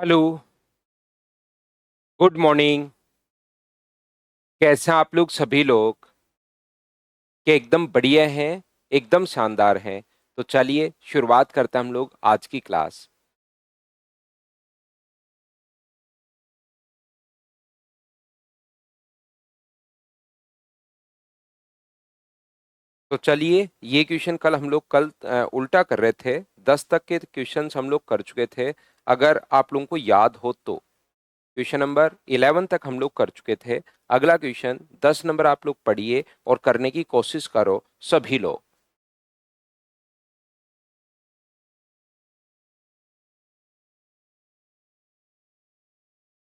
Hello. Good morning. कैसे हैं आप लोग सभी लोग? क्या एकदम बढ़िया हैं? एकदम शानदार हैं। तो चलिए शुरुआत करते हैं हम लोग आज की क्लास। तो चलिए ये क्वेश्चन कल हम लोग उल्टा कर रहे थे। 10 तक के क्वेश्चंस हम लोग कर चुके थे। अगर आप लोगों को याद हो तो क्वेश्चन नंबर 11 तक हम लोग कर चुके थे। अगला क्वेश्चन 10 नंबर आप लोग पढ़िए और करने की कोशिश करो सभी लोग।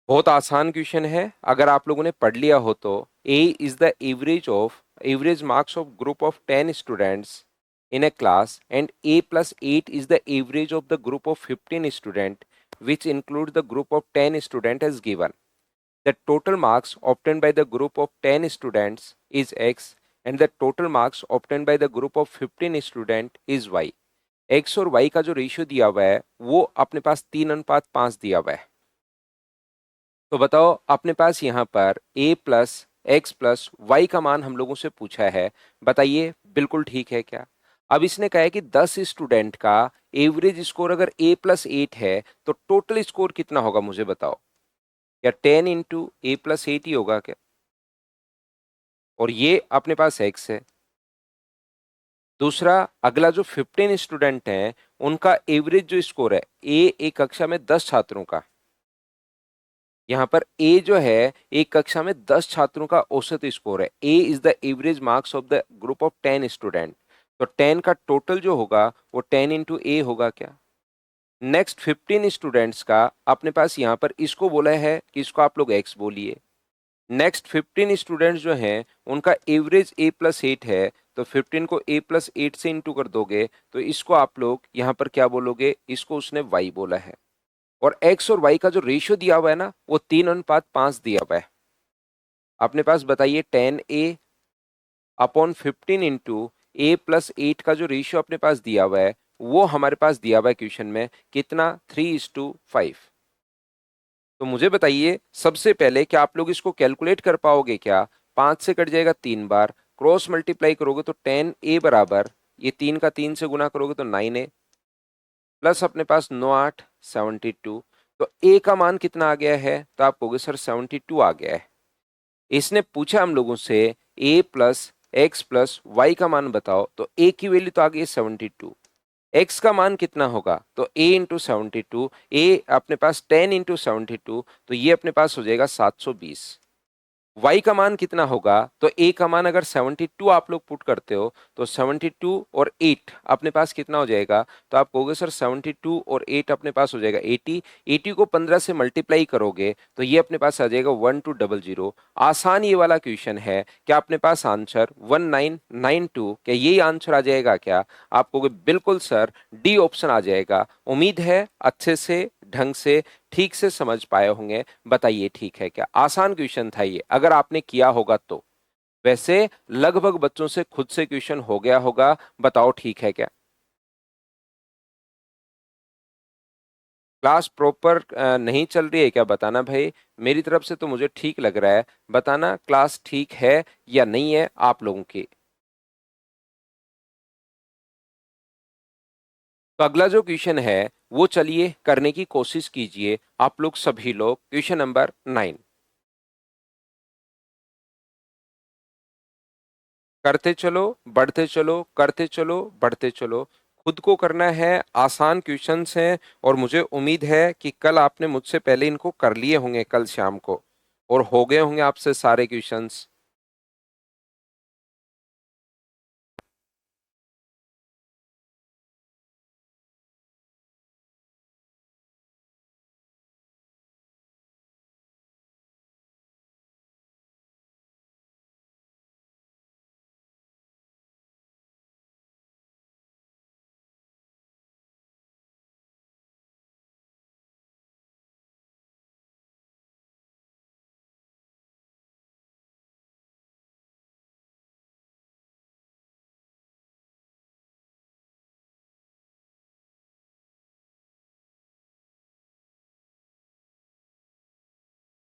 बहुत आसान क्वेश्चन है, अगर आप लोगों ने पढ़ लिया हो तो। A is the average marks of group of 10 students in a class, and a plus 8 is the average of the group of 15 student, which includes the group of 10 student as given. The total marks obtained by the group of 10 students is x, and the total marks obtained by the group of 15 student is y. x और y का जो ratio दिया हुआ है वो अपने पास 3:5 दिया हुआ है। तो बताओ अपने पास यहाँ पर a plus x plus y का मान हम लोगों से पूछा है। बताइए बिल्कुल ठीक है क्या? अब इसने कहा है कि 10 स्टूडेंट का एवरेज स्कोर अगर a प्लस 8 है तो टोटल स्कोर कितना होगा मुझे बताओ। या 10 इंटू ए प्लस 8 ही होगा क्या? और ये अपने पास x है। दूसरा, अगला जो 15 स्टूडेंट हैं उनका एवरेज जो स्कोर है, a एक कक्षा में 10 छात्रों का, यहाँ पर ए जो है एक कक्षा में 10 छात्रों का औसत स्कोर है। A is the average marks of the group of 10 student. तो 10 का टोटल जो होगा वो 10 इंटू ए होगा क्या? नेक्स्ट 15 स्टूडेंट्स का अपने पास यहाँ पर इसको बोला है कि इसको आप लोग एक्स बोलिए। नेक्स्ट 15 स्टूडेंट्स जो हैं उनका एवरेज ए प्लस 8 है। तो 15 को ए प्लस 8 से इंटू कर दोगे तो इसको आप लोग यहाँ पर क्या बोलोगे? इसको उसने वाई बोला है। और एक्स और वाई का जो रेशियो दिया हुआ है ना वो 3:5 दिया हुआ है। अपने पास बताइए 10a अपॉन 15 इंटू ए प्लस 8 का जो रेशियो अपने पास दिया हुआ है वो हमारे पास दिया हुआ है क्वेश्चन में कितना? 3:5। तो मुझे बताइए सबसे पहले क्या आप लोग इसको कैलकुलेट कर पाओगे क्या? 5 से कट जाएगा 3 बार, क्रॉस मल्टीप्लाई करोगे तो 10a बराबर, ये 3 का 3 से गुना करोगे तो 9a प्लस अपने पास 9 8 72। तो a का मान कितना आ गया है? तो आप कहोगे सर 72 आ गया है। इसने पूछा हम लोगों से a plus x plus y का मान बताओ, तो a की वैल्यू तो आ गई 72। x का मान कितना होगा? तो a इंटू 72, a अपने पास 10 इंटू 72, तो ये अपने पास हो जाएगा 720। y का मान कितना होगा? तो a का मान अगर 72 आप लोग पुट करते हो तो 72 और 8 अपने पास कितना हो जाएगा? तो आप कहोगे सर 72 और 8 अपने पास हो जाएगा 80। 80 को 15 से मल्टीप्लाई करोगे तो ये अपने पास आ जाएगा 1200। आसान ये वाला क्वेश्चन है। क्या अपने पास आंसर 1992? क्या यही आंसर आ जाएगा क्या? आप कहोगे बिल्कुल सर, डी ऑप्शन आ जाएगा। उम्मीद है अच्छे से ढंग से ठीक से समझ पाए होंगे। बताइए ठीक है क्या? आसान क्वेश्चन था ये, अगर आपने किया होगा तो। वैसे लगभग बच्चों से खुद से क्वेश्चन हो गया होगा। बताओ ठीक है क्या? क्लास प्रॉपर नहीं चल रही है क्या? बताना भाई। मेरी तरफ से तो मुझे ठीक लग रहा है। बताना क्लास ठीक है या नहीं है आप लोगों की। तो अगला जो क्वेश्चन है वो चलिए करने की कोशिश कीजिए आप लोग सभी लोग। Question number 9। करते चलो, बढ़ते चलो, करते चलो, बढ़ते चलो। खुद को करना है। आसान क्वेश्चंस हैं और मुझे उम्मीद है कि कल आपने मुझसे पहले इनको कर लिए होंगे कल शाम को, और हो गए होंगे आपसे सारे क्वेश्चंस।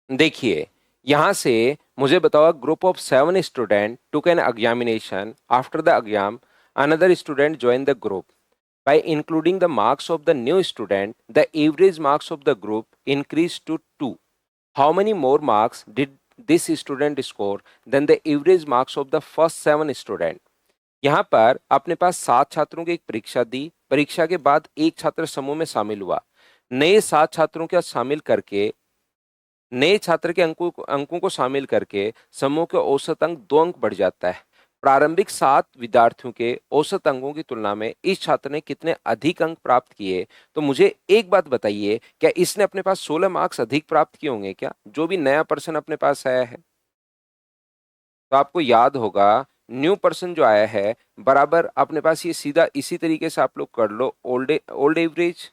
देखिए, यहां से मुझे बताओ, group of 7 student took an examination, after the exam another student joined the group. By including the marks of the new student, the average marks of the group increased to 2. How many more marks did this student score than the average marks of the first 7 students? यहाँ पर अपने पास 7 छात्रों की एक परीक्षा दी। परीक्षा के बाद एक छात्र समूह में शामिल हुआ। नए 7 छात्रों को शामिल करके, नए छात्र के अंकों को शामिल करके समूह के औसत अंक 2 अंक बढ़ जाता है। प्रारंभिक 7 विद्यार्थियों के औसत अंकों की तुलना में इस छात्र ने कितने अधिक अंक प्राप्त किए? तो मुझे एक बात बताइए, क्या इसने अपने पास 16 मार्क्स अधिक प्राप्त किए होंगे क्या, जो भी नया पर्सन अपने पास आया है? तो आपको याद होगा, न्यू पर्सन जो आया है बराबर अपने पास ये सीधा इसी तरीके से आप लोग कर लो, old average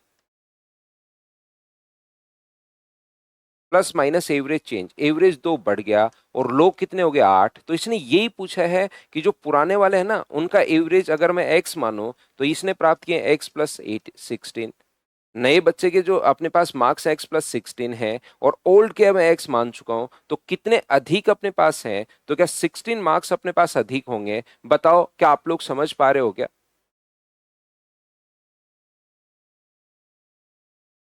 plus minus average change. Average 2 बढ़ गया और लोग कितने हो गए 8। तो इसने यही पूछा है कि जो पुराने वाले हैं ना, उनका एवरेज अगर मैं x मानूं तो इसने प्राप्त किए x प्लस 16। नए बच्चे के जो अपने पास मार्क्स x प्लस 16 है और ओल्ड के मैं x मान चुका हूं, तो कितने अधिक अपने पास हैं? तो क्या 16 मार्क्स अपने पास अधिक होंगे? बताओ, क्या आप लोग समझ पा रहे हो क्या?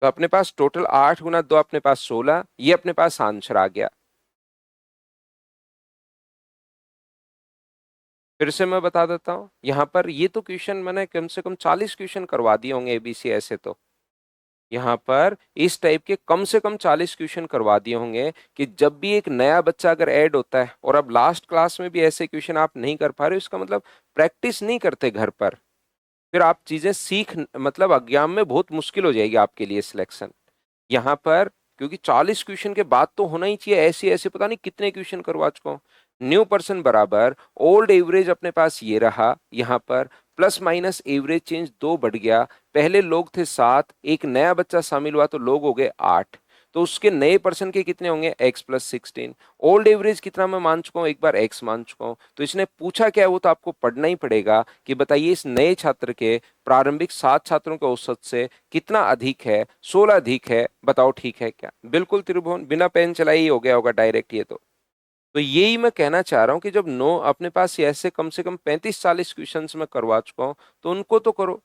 तो अपने पास टोटल 8 गुना 2 अपने पास 16, ये अपने पास आंसर आ गया। फिर से मैं बता देता हूं, यहां पर ये तो क्वेश्चन मैंने कम से कम 40 क्वेश्चन करवा दिए होंगे एबीसी ऐसे तो। यहाँ पर इस टाइप के कम से कम 40 क्वेश्चन करवा दिए होंगे कि जब भी एक नया बच्चा अगर ऐड होता है और अब लास्ट क्लास में भी ऐसे क्वेश्चन आप नहीं कर पा रहे हो, इसका मतलब प्रैक्टिस नहीं करते घर पर। फिर आप चीजें सीख, मतलब एग्जाम में बहुत मुश्किल हो जाएगी आपके लिए सिलेक्शन। यहाँ पर क्योंकि 40 क्वेश्चन के बाद तो होना ही चाहिए, ऐसे ऐसे पता नहीं कितने क्वेश्चन करवा चुका हूं। न्यू पर्सन बराबर ओल्ड एवरेज अपने पास ये रहा, यहाँ पर प्लस माइनस एवरेज चेंज 2 बढ़ गया। पहले लोग थे 7, एक नया बच्चा शामिल हुआ तो लोग हो गए 8। तो उसके नए पर्सन के कितने होंगे x प्लस 16। ओल्ड एवरेज कितना मैं मान चुका हूं, एक बार x मान चुका हूं। तो इसने पूछा क्या है वो तो आपको पढ़ना ही पड़ेगा कि बताइए इस नए छात्र के प्रारंभिक 7 छात्रों के औसत से कितना अधिक है? 16 अधिक है। बताओ ठीक है क्या? बिल्कुल त्रिभुवन, बिना पेन चलाए ही हो गया होगा डायरेक्ट ये तो यही मैं कहना चाह रहा हूं कि जब नो अपने पास ये ऐसे कम से कम 35-40 क्वेश्चंस में करवा चुका हूं, तो उनको तो करो।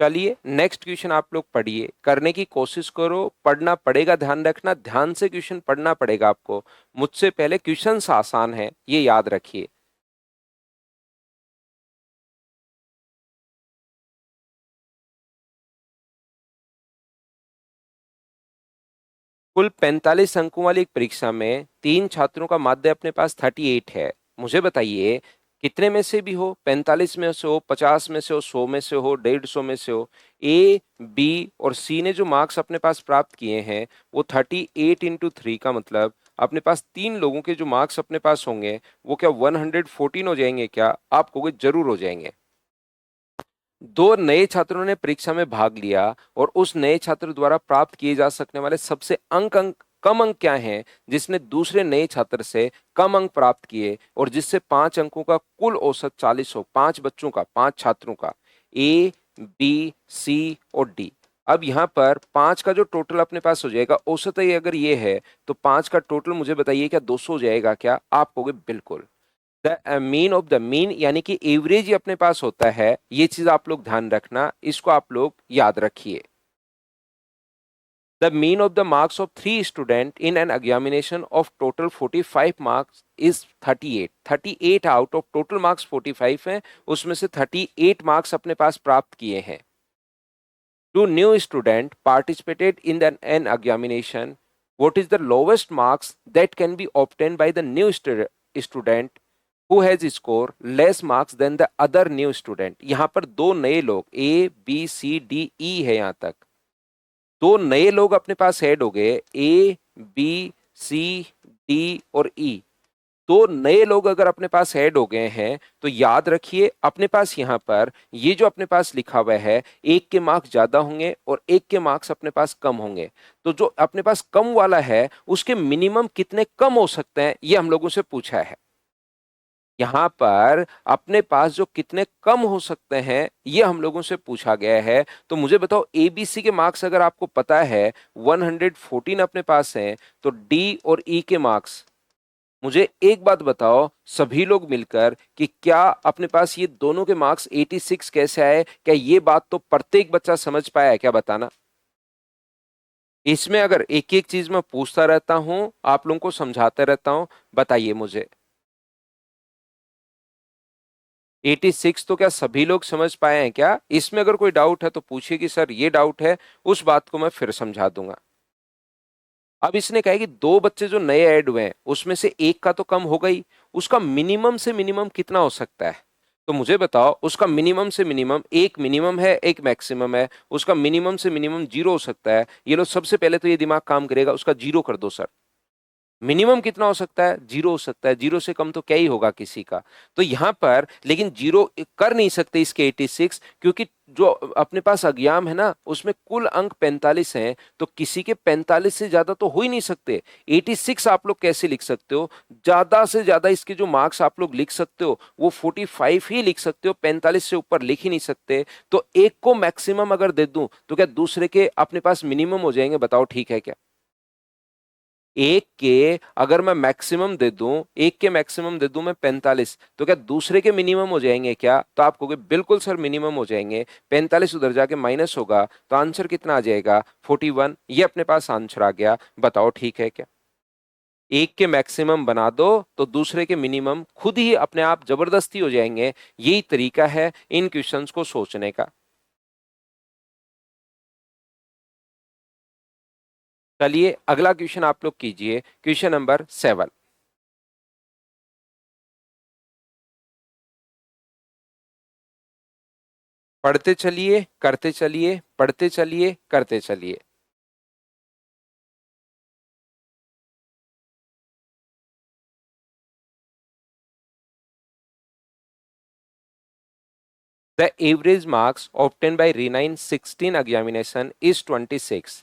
चलिए नेक्स्ट क्वेश्चन आप लोग पढ़िए, करने की कोशिश करो, पढ़ना पड़ेगा, ध्यान रखना, ध्यान से क्वेश्चन पढ़ना पड़ेगा आपको। मुझसे पहले क्वेश्चंस आसान है, ये याद रखिए। कुल 45 अंकों वाली एक परीक्षा में 3 छात्रों का माध्य अपने पास 38 है। मुझे बताइए, कितने में से भी हो, 45 में से हो, 50 में से हो, 100 में से हो, 150 में से हो, ए, बी और सी ने जो मार्क्स अपने पास प्राप्त किए हैं वो 38 इंटू 3 का मतलब अपने पास 3 लोगों के जो मार्क्स अपने पास होंगे वो क्या 114 हो जाएंगे क्या? आप कहोगे जरूर हो जाएंगे। 2 नए छात्रों ने परीक्षा में भाग लिया और उस नए छात्र द्वारा प्राप्त किए जा सकने वाले सबसे कम अंक क्या हैं जिसने दूसरे नए छात्र से कम अंक प्राप्त किए और जिससे 5 अंकों का कुल औसत 40 हो? 5 बच्चों का, 5 छात्रों का, ए, बी, सी और डी। अब यहाँ पर 5 का जो टोटल अपने पास हो जाएगा, औसत ही अगर ये है तो 5 का टोटल मुझे बताइए क्या 200 हो जाएगा क्या? आप कहोगे बिल्कुल। The mean of the mean यानी कि एवरेज ही अपने पास होता है, ये चीज आप लोग ध्यान रखना, इसको आप लोग याद रखिए। The mean of the marks of 3 student in an examination of total 45 marks is 38। 38 out of total marks 45 हैं, उसमें से 38 मार्क्स अपने पास प्राप्त किए हैं। Two new student participated in an examination, what is the lowest marks that can be obtained by the new student who has scored less marks than the other new student? यहां पर 2 नए लोग A B C D E है, यहां तक 2 नए लोग अपने पास ऐड हो गए, ए बी सी डी और ई। 2 नए लोग अगर अपने पास ऐड हो गए हैं तो याद रखिए अपने पास यहाँ पर ये जो अपने पास लिखा हुआ है, एक के मार्क्स ज्यादा होंगे और एक के मार्क्स अपने पास कम होंगे। तो जो अपने पास कम वाला है उसके मिनिमम कितने कम हो सकते हैं ये हम लोगों से पूछा है। यहाँ पर अपने पास जो कितने कम हो सकते हैं ये हम लोगों से पूछा गया है। तो मुझे बताओ एबीसी के मार्क्स अगर आपको पता है 114 अपने पास हैं, तो डी और ई के मार्क्स, मुझे एक बात बताओ सभी लोग मिलकर कि क्या अपने पास ये दोनों के मार्क्स 86 कैसे आए? क्या ये बात तो प्रत्येक बच्चा समझ पाया है क्या? बताना। इसमें अगर एक एक चीज मैं पूछता रहता हूं, आप लोगों को समझाते रहता हूं, बताइए मुझे। 86 तो क्या सभी लोग समझ पाए हैं क्या? इसमें अगर कोई डाउट है तो पूछिए कि सर ये डाउट है, उस बात को मैं फिर समझा दूंगा। अब इसने कहा है कि दो बच्चे जो नए ऐड हुए हैं उसमें से एक का तो कम हो गई, उसका मिनिमम से मिनिमम कितना हो सकता है? तो मुझे बताओ उसका मिनिमम से मिनिमम, एक मिनिमम है एक मैक्सिमम है, उसका मिनिमम से मिनिमम जीरो हो सकता है। ये लो सबसे पहले तो ये दिमाग काम करेगा, उसका जीरो कर दो सर। मिनिमम कितना हो सकता है? जीरो हो सकता है, जीरो से कम तो क्या ही होगा किसी का। तो यहां पर लेकिन जीरो कर नहीं सकते इसके 86, क्योंकि जो अपने पास अज्ञाम है ना उसमें कुल अंक 45 हैं, तो किसी के 45 से ज्यादा तो हो ही नहीं सकते। 86 आप लोग कैसे लिख सकते हो? ज्यादा से ज्यादा इसके जो मार्क्स आप लोग लिख सकते हो वो 45 ही लिख सकते हो, 45 से ऊपर लिख ही नहीं सकते। तो एक को मैक्सिमम अगर दे दूं तो क्या दूसरे के अपने पास मिनिमम हो जाएंगे? बताओ ठीक है क्या? एक के अगर मैं मैक्सिमम दे दूं, एक के मैक्सिमम दे दूं मैं 45, तो क्या दूसरे के मिनिमम हो जाएंगे क्या? तो आप कहोगे बिल्कुल सर मिनिमम हो जाएंगे। 45 उधर जाके माइनस होगा तो आंसर कितना आ जाएगा? 41। ये अपने पास आंसर आ गया। बताओ ठीक है क्या? एक के मैक्सिमम बना दो तो दूसरे के मिनिमम खुद ही अपने आप जबरदस्ती हो जाएंगे। यही तरीका है इन क्वेश्चंस को सोचने का। चलिए अगला क्वेश्चन आप लोग कीजिए, क्वेश्चन नंबर 7। पढ़ते चलिए करते चलिए, पढ़ते चलिए करते चलिए। The average marks obtained by Reena in 16 examination is 26.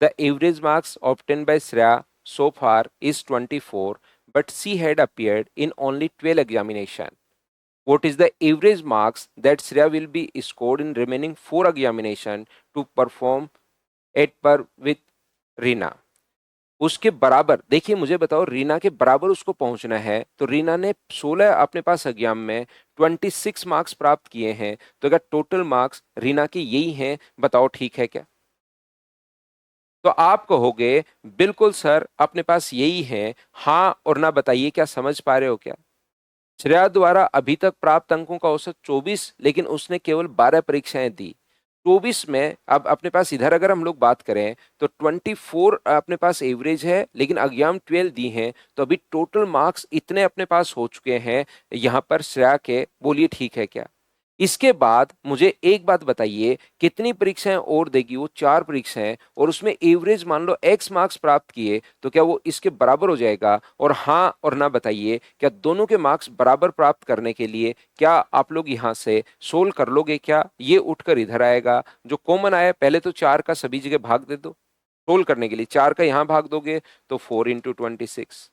The average marks obtained by Shreya so far is 24, but she had appeared in only 12 examination. What is the average marks that Shreya will be scored in remaining 4 examination to perform at par with Reena? उसके बराबर देखिए, मुझे बताओ रीना के बराबर उसको पहुंचना है तो रीना ने 16 अपने पास एग्जाम में 26 मार्क्स प्राप्त किए हैं, तो अगर टोटल मार्क्स रीना के यही हैं, बताओ ठीक है क्या? तो आप कहोगे बिल्कुल सर अपने पास यही है, हाँ और ना बताइए क्या समझ पा रहे हो क्या? श्रेया द्वारा अभी तक प्राप्त अंकों का औसत 24, लेकिन उसने केवल 12 परीक्षाएं दी। 24 में अब अपने पास इधर अगर हम लोग बात करें तो 24 अपने पास एवरेज है, लेकिन एग्जाम 12 दी हैं, तो अभी टोटल मार्क्स इतने अपने पास हो चुके हैं यहाँ पर श्रेया के। बोलिए ठीक है क्या? इसके बाद मुझे एक बात बताइए, कितनी परीक्षाएं और देगी वो? 4 परीक्षाएं, और उसमें एवरेज मान लो एक्स मार्क्स प्राप्त किए, तो क्या वो इसके बराबर हो जाएगा? और हाँ और ना बताइए क्या दोनों के मार्क्स बराबर प्राप्त करने के लिए क्या आप लोग यहां से सोल्व कर लोगे क्या? ये उठकर इधर आएगा, जो कॉमन आया पहले तो 4 का सभी जगह भाग दे दो। सोल्व करने के लिए 4 का यहां भाग दोगे तो 4 × 26,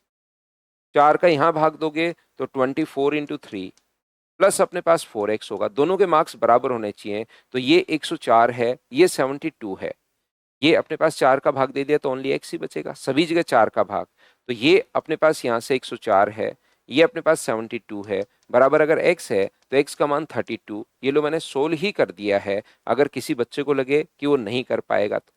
4 का यहां भाग दोगे तो 24 × 3, प्लस अपने पास 4x होगा। दोनों के मार्क्स बराबर होने चाहिए, तो ये 104 है, ये 72 है। ये अपने पास 4 का भाग दे दिया तो ओनली x ही बचेगा, सभी जगह 4 का भाग। तो ये अपने पास यहाँ से 104 है, ये अपने पास 72 है, बराबर अगर x है तो x का मान 32। ये लो मैंने सोल्व ही कर दिया है, अगर किसी बच्चे को लगे कि वो नहीं कर पाएगा तो।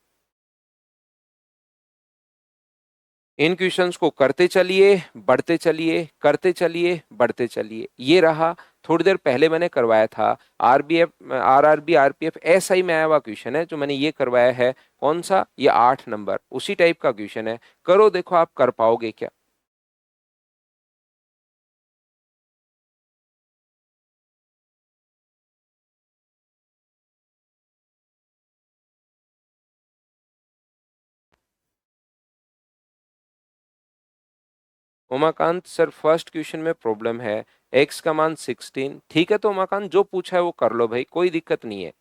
इन क्वेश्चंस को करते चलिए बढ़ते चलिए, करते चलिए बढ़ते चलिए। ये रहा, थोड़ी देर पहले मैंने करवाया था आरबीएफ, आरआरबी, आरपीएफ एसआई में आया हुआ क्वेश्चन है जो मैंने ये करवाया है। कौन सा? ये 8 नंबर, उसी टाइप का क्वेश्चन है। करो देखो आप कर पाओगे क्या। उमाकांत सर फर्स्ट क्वेश्चन में प्रॉब्लम है, एक्स का मान 16। ठीक है तो उमाकांत जो पूछा है वो कर लो भाई, कोई दिक्कत नहीं है।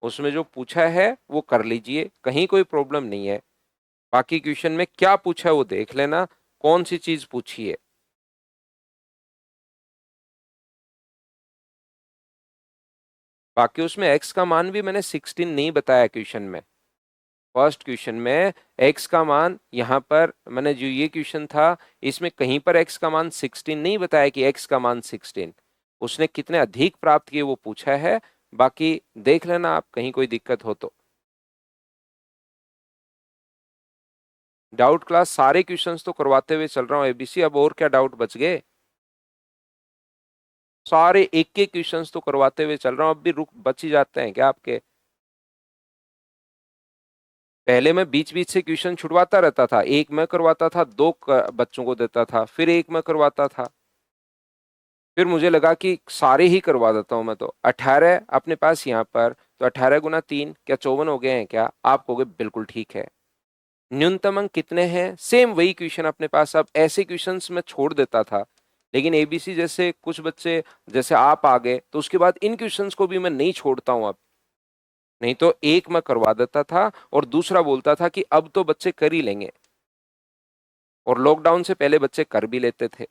उसमें जो पूछा है वो कर लीजिए, कहीं कोई प्रॉब्लम नहीं है। बाकी क्वेश्चन में क्या पूछा है वो देख लेना, कौन सी चीज पूछी है। बाकी उसमें x का मान भी मैंने 16 नहीं बताया क्वेश्चन में। फर्स्ट क्वेश्चन में x का मान, यहां पर मैंने जो ये क्वेश्चन था इसमें कहीं पर x का मान 16 नहीं बताया कि x का मान 16। उसने कितने अधिक प्राप्त किए वो पूछा है। बाकी देख लेना आप, कहीं कोई दिक्कत हो तो। डाउट क्लास सारे क्वेश्चंस तो करवाते हुए चल रहा हूं एबीसी, अब और क्या डाउट बच गए? सारे एक एक क्वेश्चंस तो करवाते हुए चल रहा हूं, अब भी रुक बच ही जाते हैं क्या आपके? पहले मैं बीच बीच से क्वेश्चन छुड़वाता रहता था, एक मैं करवाता था, दो बच्चों को देता था, फिर एक मैं करवाता था। फिर मुझे लगा कि सारे ही करवा देता हूं मैं, तो 18 अपने पास यहाँ पर, तो 18 × 3 क्या 54 हो गए हैं क्या? आप कहोगे बिल्कुल ठीक है। न्यूनतम अंक कितने हैं? सेम वही क्वेश्चन अपने पास। अब ऐसे क्वेश्चंस मैं छोड़ देता था, लेकिन एबीसी जैसे कुछ बच्चे, जैसे आप आ गए, तो उसके बाद इन क्वेश्चंस को भी मैं नहीं छोड़ता हूं अब। नहीं तो एक मैं करवा देता था और दूसरा बोलता था कि अब तो बच्चे कर ही लेंगे, और लॉकडाउन से पहले बच्चे कर भी लेते थे।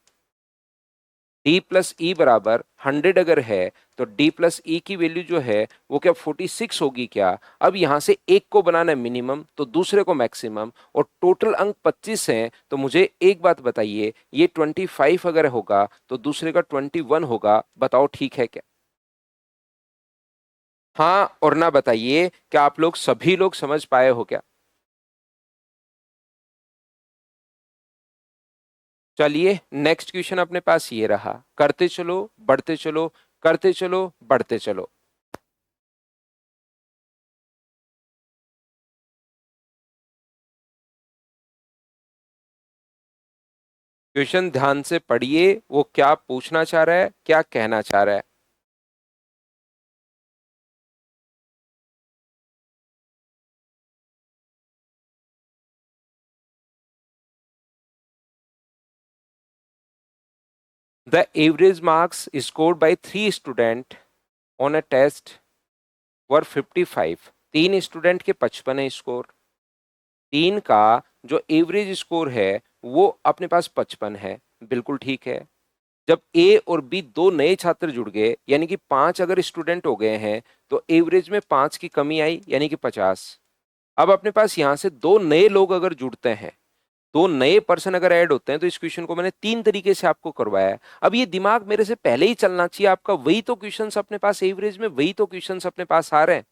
d प्लस ई बराबर 100 अगर है, तो d प्लस ई की वैल्यू जो है वो क्या 46 होगी क्या? अब यहां से एक को बनाना है मिनिमम, तो दूसरे को मैक्सिमम, और टोटल अंक 25 हैं, तो मुझे एक बात बताइए, ये 25 अगर होगा तो दूसरे का 21 होगा। बताओ ठीक है क्या? हाँ और ना बताइए, क्या आप लोग सभी लोग समझ पाए हो क्या? चलिए नेक्स्ट क्वेश्चन अपने पास ये रहा, करते चलो बढ़ते चलो, करते चलो बढ़ते चलो। क्वेश्चन ध्यान से पढ़िए, वो क्या पूछना चाह रहा है, क्या कहना चाह रहा है। The average marks scored by 3 student on a test were 55। 3 student के 55 है स्कोर। तीन का जो एवरेज स्कोर है वो अपने पास 55 है। बिल्कुल ठीक है। जब ए और बी दो नए छात्र जुड़ गए, यानी कि 5 अगर स्टूडेंट हो गए हैं, तो एवरेज में 5 की कमी आई, यानी कि 50। अब अपने पास यहां से दो नए लोग अगर जुड़ते हैं, दो नए पर्सन अगर ऐड होते हैं, तो इस क्वेश्चन को मैंने 3 तरीके से आपको करवाया है। अब ये दिमाग मेरे से पहले ही चलना चाहिए आपका, वही तो क्वेश्चंस अपने पास एवरेज में, वही तो क्वेश्चंस अपने पास आ रहे हैं।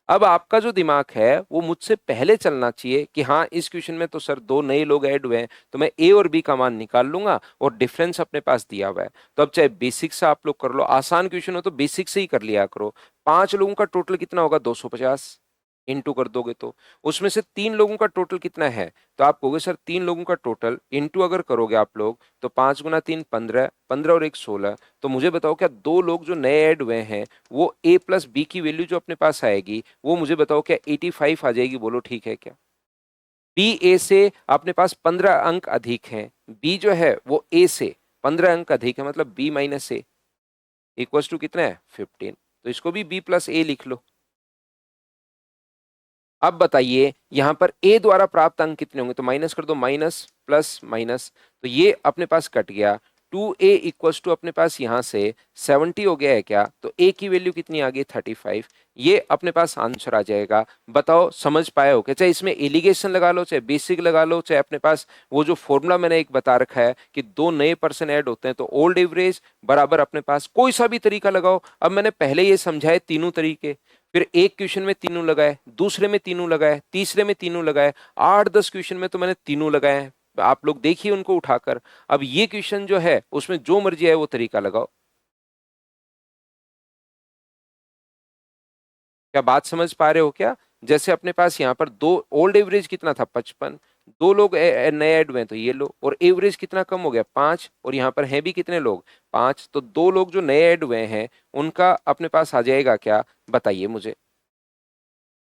अब आपका जो दिमाग है वो मुझसे पहले चलना चाहिए कि हाँ इस क्वेश्चन में तो सर दो नए लोग ऐड हुए हैं, तो मैं ए और बी का मान निकाल लूंगा, और डिफरेंस अपने पास दिया हुआ है। तो अब चाहे बेसिक से आप लोग कर लो, आसान क्वेश्चन हो तो बेसिक से ही कर लिया करो। 5 लोगों का टोटल कितना होगा? 250 इंटू कर दोगे तो, उसमें से 3 लोगों का टोटल कितना है? तो आप कहोगे सर 3 लोगों का टोटल इंटू अगर करोगे आप लोग, तो 5 × 3 15, 15 और एक 16। तो मुझे बताओ, क्या दो लोग जो नए ऐड हुए हैं, वो ए प्लस बी की वैल्यू जो अपने पास आएगी, वो मुझे बताओ क्या 85 आ जाएगी? बोलो ठीक है क्या? बी ए से अपने पास 15 अंक अधिक हैं, बी जो है वो ए से 15 अंक अधिक है, मतलब B minus A equal to कितना है? 15। तो इसको भी बी प्लस ए लिख लो। अब बताइए यहां पर ए द्वारा प्राप्त अंक कितने होंगे? तो माइनस कर दो, माइनस प्लस माइनस, तो ये अपने पास कट गया। 2a इक्वल्स टू अपने पास यहां से 70 हो गया है क्या? तो a की वैल्यू कितनी आ गई? 35। ये अपने पास आंसर आ जाएगा। बताओ समझ पाए हो क्या? चाहे इसमें एलिगेशन लगा लो, चाहे बेसिक लगा लो, चाहे अपने पास वो जो फॉर्मूला मैंने एक बता रखा है कि दो नए पर्सन ऐड होते हैं तो ओल्ड एवरेज बराबर अपने पास कोई सा भी तरीका लगाओ। अब मैंने पहले ये समझाए तीनों तरीके, फिर एक क्वेश्चन में तीनों लगाए, दूसरे में तीनों लगाए, तीसरे में तीनों लगाए, 8-10 क्वेश्चन में तो मैंने तीनों लगाए हैं। आप लोग देखिए उनको उठाकर। अब ये क्वेश्चन जो है उसमें जो मर्जी है वो तरीका लगाओ। क्या बात समझ पा रहे हो क्या? जैसे अपने पास यहाँ पर दो, ओल्ड एवरेज कितना था? 55। दो लोग नए ऐड हुए हैं, तो ये लो, और एवरेज कितना कम हो गया? 5, और यहाँ पर हैं भी कितने लोग? 5। तो दो लोग जो नए ऐड हुए हैं उनका अपने पास आ जाएगा क्या? बताइए मुझे।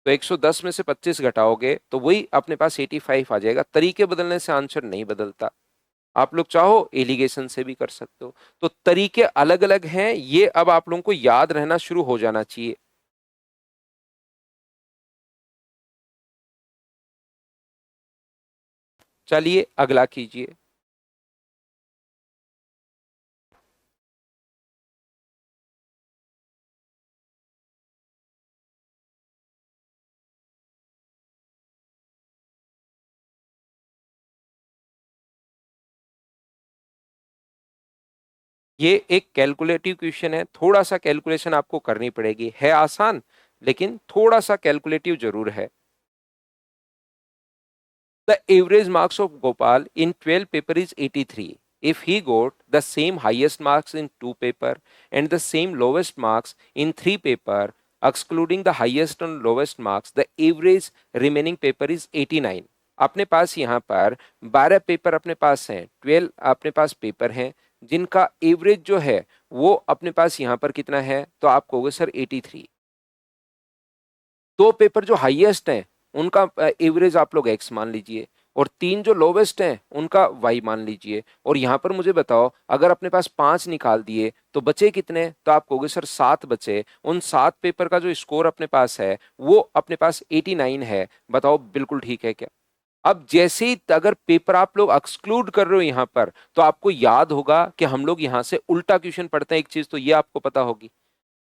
तो 110 में से 25 घटाओगे तो वही अपने पास 85 आ जाएगा। तरीके बदलने से आंसर नहीं बदलता। आप लोग चाहो एलिगेशन से भी कर सकते हो। तो तरीके अलग अलग हैं, ये अब आप लोगों को याद रहना शुरू हो जाना चाहिए। चलिए अगला कीजिए। ये एक कैलकुलेटिव क्वेश्चन है, थोड़ा सा कैलकुलेशन आपको करनी पड़ेगी, है आसान लेकिन थोड़ा सा कैलकुलेटिव जरूर है। The average marks of Gopal in 12 paper is 83 if he got the same highest marks in 2 paper and the same lowest marks in 3 paper, excluding the highest and lowest marks, the average remaining paper is 89। अपने पास यहाँ पर 12 paper अपने पास हैं, 12 अपने पास paper हैं जिनका average जो है वो अपने पास यहाँ पर कितना है, तो आप कहोगे सर 83। दो पेपर जो हाईएस्ट हैं उनका एवरेज आप लोग एक्स मान लीजिए, और तीन जो लोवेस्ट हैं उनका वाई मान लीजिए। और यहां पर मुझे बताओ, अगर अपने पास 5 निकाल दिए तो बचे कितने, तो आप कहोगे सर 7 बचे। उन 7 पेपर का जो स्कोर अपने पास है वो अपने पास 89 है। बताओ बिल्कुल ठीक है क्या? अब जैसे ही अगर पेपर आप लोग एक्सक्लूड कर रहे हो यहां पर, तो आपको याद होगा कि हम लोग यहां से उल्टा क्वेश्चन पढ़ते हैं। एक चीज तो ये आपको पता होगी,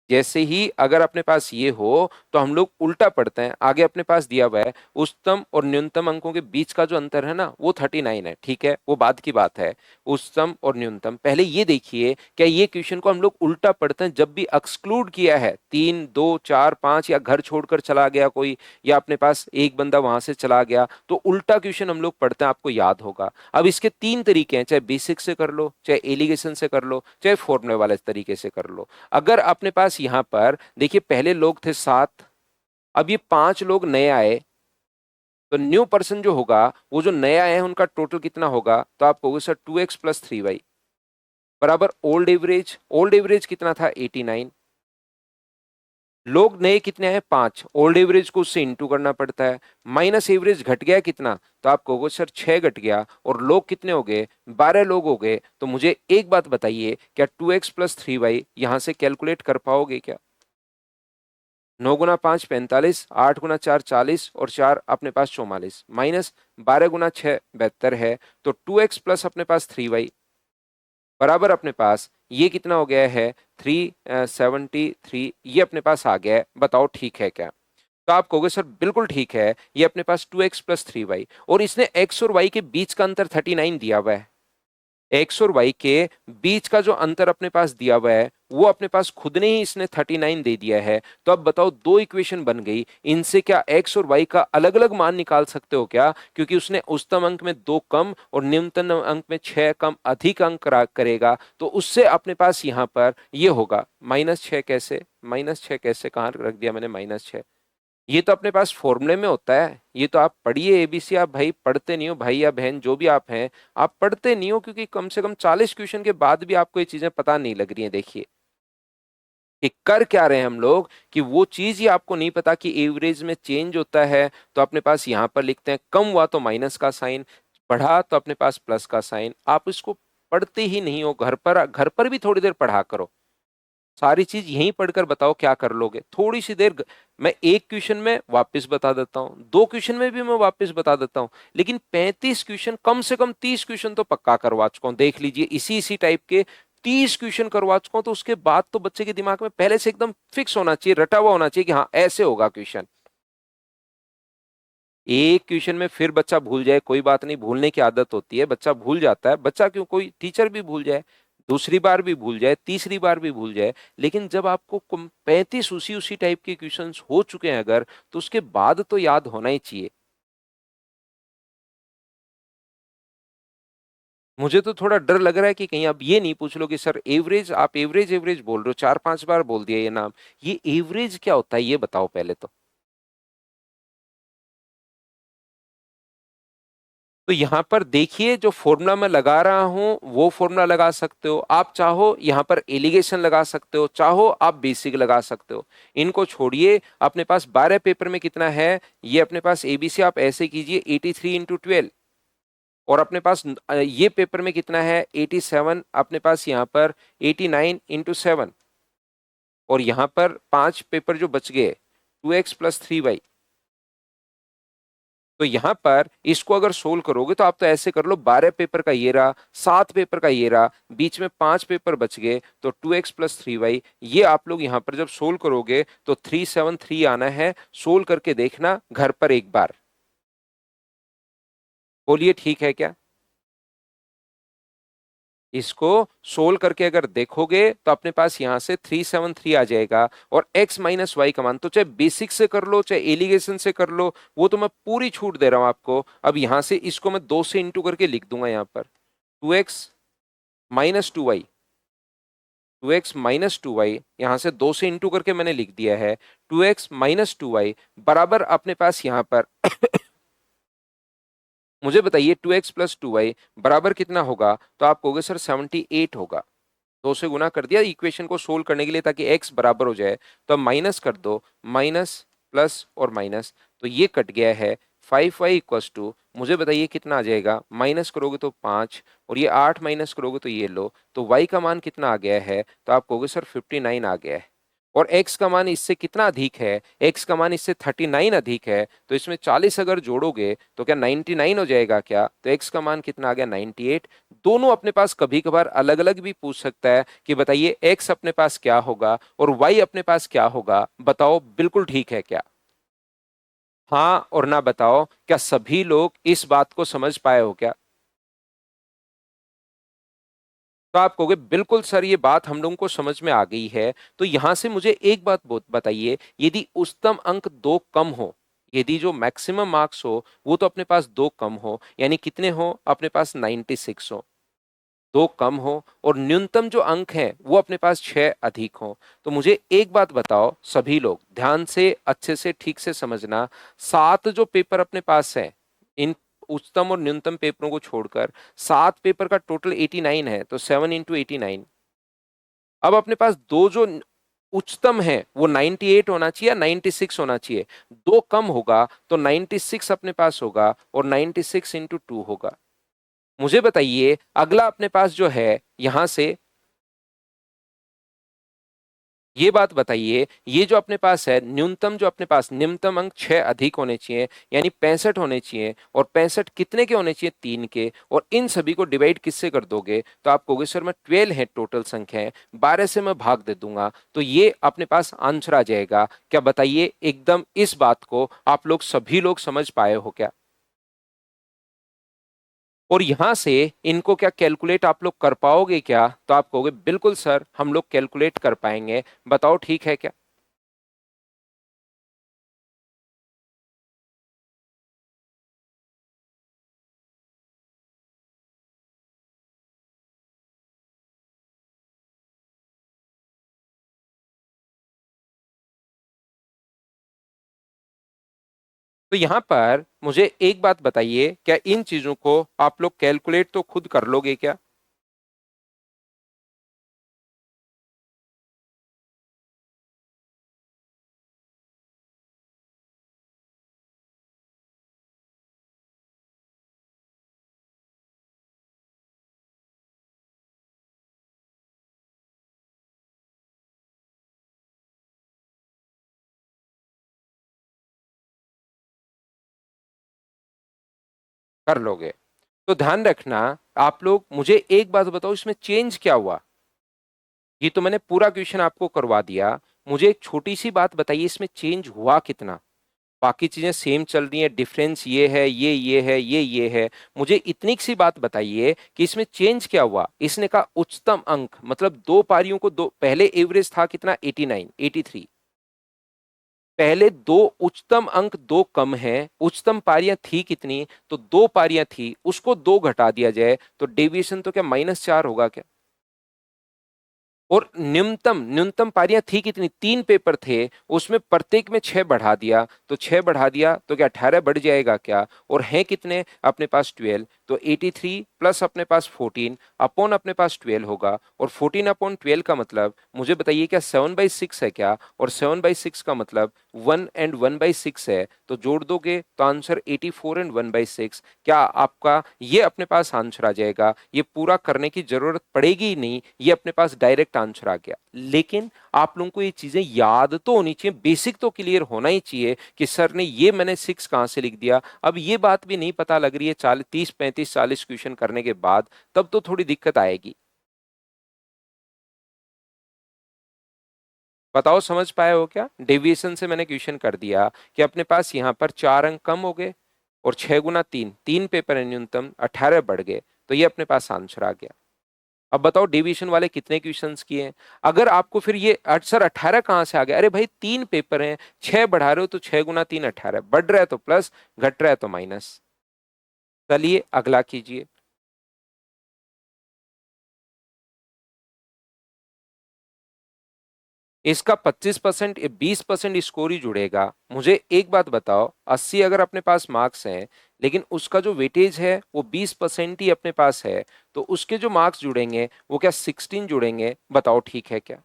जैसे ही अगर अपने पास ये हो तो हम लोग उल्टा पढ़ते हैं। आगे अपने पास दिया हुआ है उच्चतम और न्यूनतम अंकों के बीच का जो अंतर है ना वो 39 है, ठीक है, वो बाद की बात है। उच्चतम और न्यूनतम, पहले ये देखिए क्या ये क्वेश्चन को हम लोग उल्टा पढ़ते हैं जब भी एक्सक्लूड किया है, 3 2 4 5 या घर छोड़कर चला गया कोई, या अपने पास एक बंदा वहां से चला गया, तो उल्टा क्वेश्चन हम लोग पढ़ते हैं, आपको याद होगा। अब इसके 3 तरीके हैं, चाहे बेसिक से कर लो, चाहे एलिगेशन से कर लो, चाहे फॉर्मूले वाले तरीके से कर लो। अगर अपने पास यहां पर देखिए पहले लोग थे 7, अब ये 5 लोग नए आए, तो न्यू पर्सन जो होगा वो जो नया आए हैं उनका टोटल कितना होगा, तो आप कहोगे सर 2x प्लस 3y बराबर ओल्ड एवरेज। ओल्ड एवरेज कितना था 89, लोग नए कितने आए 5, ओल्ड एवरेज को उससे इंटू करना पड़ता है, माइनस एवरेज घट गया कितना, तो आप कहोगे सर 6 घट गया, और लोग कितने हो गए 12 लोग हो गए। तो मुझे एक बात बताइए, क्या 2x प्लस 3y यहां से कैलकुलेट कर पाओगे क्या? 9 गुना 5 45, 8 गुना 4 40, और 4 अपने पास 44, माइनस 12 गुना 6 72 है। तो 2x प्लस अपने पास 3y बराबर अपने पास ये कितना हो गया है 373, ये अपने पास आ गया है। बताओ ठीक है क्या? तो आप कहोगे सर बिल्कुल ठीक है, ये अपने पास 2x प्लस 3y, और इसने x और y के बीच का अंतर 39 दिया हुआ है। एक्स और वाई के बीच का जो अंतर अपने पास दिया हुआ है वो अपने पास खुद ने ही इसने 39 दे दिया है। तो अब बताओ दो इक्वेशन बन गई, इनसे क्या एक्स और वाई का अलग अलग मान निकाल सकते हो क्या? क्योंकि उसने उच्चतम अंक में 2 कम और निम्नतम अंक में 6 कम अधिक अंक करेगा, तो उससे अपने पास यहां पर ये होगा -6। कैसे -6? कैसे कहां रख दिया मैंने -6? ये तो अपने पास फॉर्मूले में होता है। ये तो आप पढ़िए एबीसी, आप भाई पढ़ते नहीं हो, भाई या बहन जो भी आप हैं, आप पढ़ते नहीं हो, क्योंकि कम से कम 40 क्वेश्चन के बाद भी आपको ये चीजें पता नहीं लग रही हैं। देखिए कि कर क्या रहे हैं हम लोग, कि वो चीज ही आपको नहीं पता कि एवरेज में चेंज होता है। तो अपने पास यहां पर लिखते हैं कम हुआ तो माइनस का साइन, बढ़ा तो अपने पास प्लस का साइन। आप इसको पढ़ते ही नहीं हो, घर पर भी थोड़ी देर पढ़ा करो। सारी चीज यहीं पढ़कर बताओ क्या कर लोगे थोड़ी सी देर। मैं एक क्वेश्चन में वापस बता देता हूँ, 2 क्वेश्चन में भी मैं वापस बता देता हूँ, लेकिन 35 क्वेश्चन, कम से कम 30 क्वेश्चन तो पक्का करवा चुका हूँ। देख लीजिए इसी इसी टाइप के 30 क्वेश्चन करवा चुका हूँ। तो उसके बाद तो बच्चे के दिमाग में पहले से एकदम फिक्स होना चाहिए, रटा हुआ होना चाहिए कि हाँ ऐसे होगा क्वेश्चन। एक क्वेश्चन में फिर बच्चा भूल जाए, कोई बात नहीं, भूलने की आदत होती है, बच्चा भूल जाता है। बच्चा क्यों, कोई टीचर भी भूल जाए, दूसरी बार भी भूल जाए, तीसरी बार भी भूल जाए, लेकिन जब आपको 35 उसी उसी टाइप के क्वेश्चंस हो चुके हैं अगर, तो उसके बाद तो याद होना ही चाहिए। मुझे तो थोड़ा डर लग रहा है कि कहीं आप ये नहीं पूछ लो कि सर एवरेज, आप एवरेज एवरेज बोल रहे हो, 4-5 बार बोल दिया ये नाम, ये एवरेज क्या होता है ये बताओ पहले तो। तो यहां पर देखिए जो फॉर्मूला मैं लगा रहा हूं वो फॉर्मूला लगा सकते हो आप, चाहो यहां पर एलिगेशन लगा सकते हो, चाहो आप बेसिक लगा सकते हो। इनको छोड़िए, अपने पास 12 पेपर में कितना है, ये अपने पास एबीसी आप ऐसे कीजिए 83 इंटू 12, और अपने पास ये पेपर में कितना है 87, अपने पास यहां पर 89 इंटू 7, और यहां पर 5 पेपर जो बच गए 2x प्लस 3y। तो यहां पर इसको अगर सोल्व करोगे तो आप तो ऐसे कर लो, 12 पेपर का ये रहा, 7 पेपर का ये रहा, बीच में 5 पेपर बच गए, तो 2x प्लस 3y, ये आप लोग यहां पर जब सोल्व करोगे तो 373 आना है। सोल्व करके देखना घर पर एक बार, बोलिए ठीक है क्या? इसको सोल्व करके अगर देखोगे तो अपने पास यहां से 373 आ जाएगा, और x माइनस वाई का मान तो चाहे बेसिक से कर लो चाहे एलिगेशन से कर लो, वो तो मैं पूरी छूट दे रहा हूं आपको। अब यहां से इसको मैं 2 से इंटू करके लिख दूंगा यहां पर 2x minus 2y, 2x minus 2y यहां से 2 से इंटू करके मैंने लिख दिया है। 2x माइनस 2y बराबर अपने पास यहां पर मुझे बताइए 2x प्लस 2y बराबर कितना होगा? तो आप कहोगे सर 78 होगा। 2 से गुना कर दिया इक्वेशन को सोल्व करने के लिए ताकि x बराबर हो जाए, तो अब माइनस कर दो, माइनस प्लस और माइनस, तो ये कट गया है। 5y इक्वस टू, मुझे बताइए कितना आ जाएगा? माइनस करोगे तो 5, और ये 8 माइनस करोगे तो ये लो, तो y का मान कितना आ गया है? तो आप कहोगे सर 59 आ गया है। और x का मान इससे कितना अधिक है? x का मान इससे 39 अधिक है, तो इसमें 40 अगर जोड़ोगे तो क्या 99 हो जाएगा क्या? तो x का मान कितना आ गया? 98। दोनों अपने पास कभी कभार अलग अलग भी पूछ सकता है कि बताइए x अपने पास क्या होगा और y अपने पास क्या होगा, बताओ बिल्कुल ठीक है क्या? हाँ और ना बताओ, क्या सभी लोग इस बात को समझ पाए हो क्या? तो आप कहोगे बिल्कुल सर ये बात हम लोगों को समझ में आ गई है। तो यहां से मुझे एक बात बताइए, यदि उच्चतम अंक 2 कम हो, यदि जो मैक्सिमम मार्क्स हो वो तो अपने पास 2 कम हो, यानी कितने हो अपने पास? 96 हो, 2 कम हो, और न्यूनतम जो अंक है वो अपने पास 6 अधिक हो। तो मुझे एक बात बताओ, सभी लोग ध्यान से अच्छे से ठीक से समझना, 7 जो पेपर अपने पास है, इन उच्चतम और न्यूनतम पेपरों को छोड़कर 7 पेपर का टोटल 89 है, तो 7 इंटू 89। अब अपने पास दो जो उच्चतम है वो 98 होना चाहिए या 96 होना चाहिए? 2 कम होगा तो 96 अपने पास होगा, और 96 इंटू 2 होगा। मुझे बताइए अगला अपने पास जो है यहां से, ये बात बताइए, ये जो अपने पास है न्यूनतम, जो अपने पास न्यूनतम अंक 6 अधिक होने चाहिए, यानी 65 होने चाहिए, और 65 कितने के होने चाहिए? 3 के। और इन सभी को डिवाइड किससे कर दोगे? तो आप कहोगे सर मैं 12 है टोटल संख्या, 12 से मैं भाग दे दूंगा, तो ये अपने पास आंसर आ जाएगा। क्या बताइए एकदम इस बात को आप लोग सभी लोग समझ पाए हो क्या? और यहां से इनको क्या कैलकुलेट आप लोग कर पाओगे क्या? तो आप कहोगे बिल्कुल सर हम लोग कैलकुलेट कर पाएंगे, बताओ ठीक है क्या? तो यहां पर मुझे एक बात बताइए, क्या इन चीजों को आप लोग कैलकुलेट तो खुद कर लोगे क्या? कर लोगे। तो ध्यान रखना, आप लोग मुझे एक बात बताओ, इसमें चेंज क्या हुआ? ये तो मैंने पूरा क्वेश्चन आपको करवा दिया, मुझे एक छोटी सी बात बताइए, इसमें चेंज हुआ कितना? बाकी चीजें सेम चल रही हैं, डिफरेंस ये है, ये है, ये है, मुझे इतनी सी बात बताइए कि इसमें चेंज क्या हुआ? इसने कहा उच्चतम अंक, मतलब दो पारियों को, दो पहले एवरेज था कितना? 89, 83। पहले दो उच्चतम अंक, दो कम है, उच्चतम पारियां थी कितनी? तो दो पारियां थी, उसको दो घटा दिया जाए तो डेविएशन तो क्या -4 होगा क्या? और न्यूनतम न्यूनतम पारियां थी कितनी? 3 पेपर थे, उसमें प्रत्येक में 6 बढ़ा दिया, तो 6 बढ़ा दिया तो क्या 18 बढ़ जाएगा क्या? और हैं कितने अपने पास? 12, तो 83 प्लस अपने पास 14 अपॉन अपने पास 12 होगा, और 14 अपॉन 12 का मतलब मुझे बताइए क्या 7/6 है क्या? और 7/6 का मतलब 1 एंड 1/6 है, तो जोड़ दोगे तो आंसर 84 एंड 1/6। क्या आपका ये अपने पास आंसर आ जाएगा? ये पूरा करने की जरूरत पड़ेगी ही नहीं, ये अपने पास डायरेक्ट आंसर आ गया। लेकिन आप लोगों को ये चीजें याद तो होनी चाहिए, बेसिक तो क्लियर होना ही चाहिए कि सर ने ये मैंने 6 कहां से लिख दिया। अब ये बात भी नहीं पता लग रही है 40, 30, 35, 40 क्वेश्चन करने के बाद, तब तो थोड़ी दिक्कत आएगी। बताओ समझ पाए हो क्या? डेविएशन से मैंने क्वेश्चन कर दिया कि अपने पास यहां पर 4 अंक कम हो गए, और 6 गुना 3, 3 पेपर है न्यूनतम, 18 बढ़ गए, तो ये अपने पास आंसर आ गया। अब बताओ डेविएशन वाले कितने क्वेश्चंस किए हैं। अगर आपको फिर ये सर 18 कहां से आ गया, अरे भाई 3 पेपर हैं, 6 बढ़ा रहे हो तो 6 गुना 3 18, बढ़ रहा है तो प्लस, घट रहा है तो माइनस। चलिए अगला कीजिए। इसका 25%, 20% स्कोर ही जुड़ेगा। मुझे एक बात बताओ, 80 अगर अपने पास मार्क्स हैं, लेकिन उसका जो वेटेज है वो 20% ही अपने पास है, तो उसके जो मार्क्स जुड़ेंगे वो क्या 16 जुड़ेंगे? बताओ ठीक है क्या?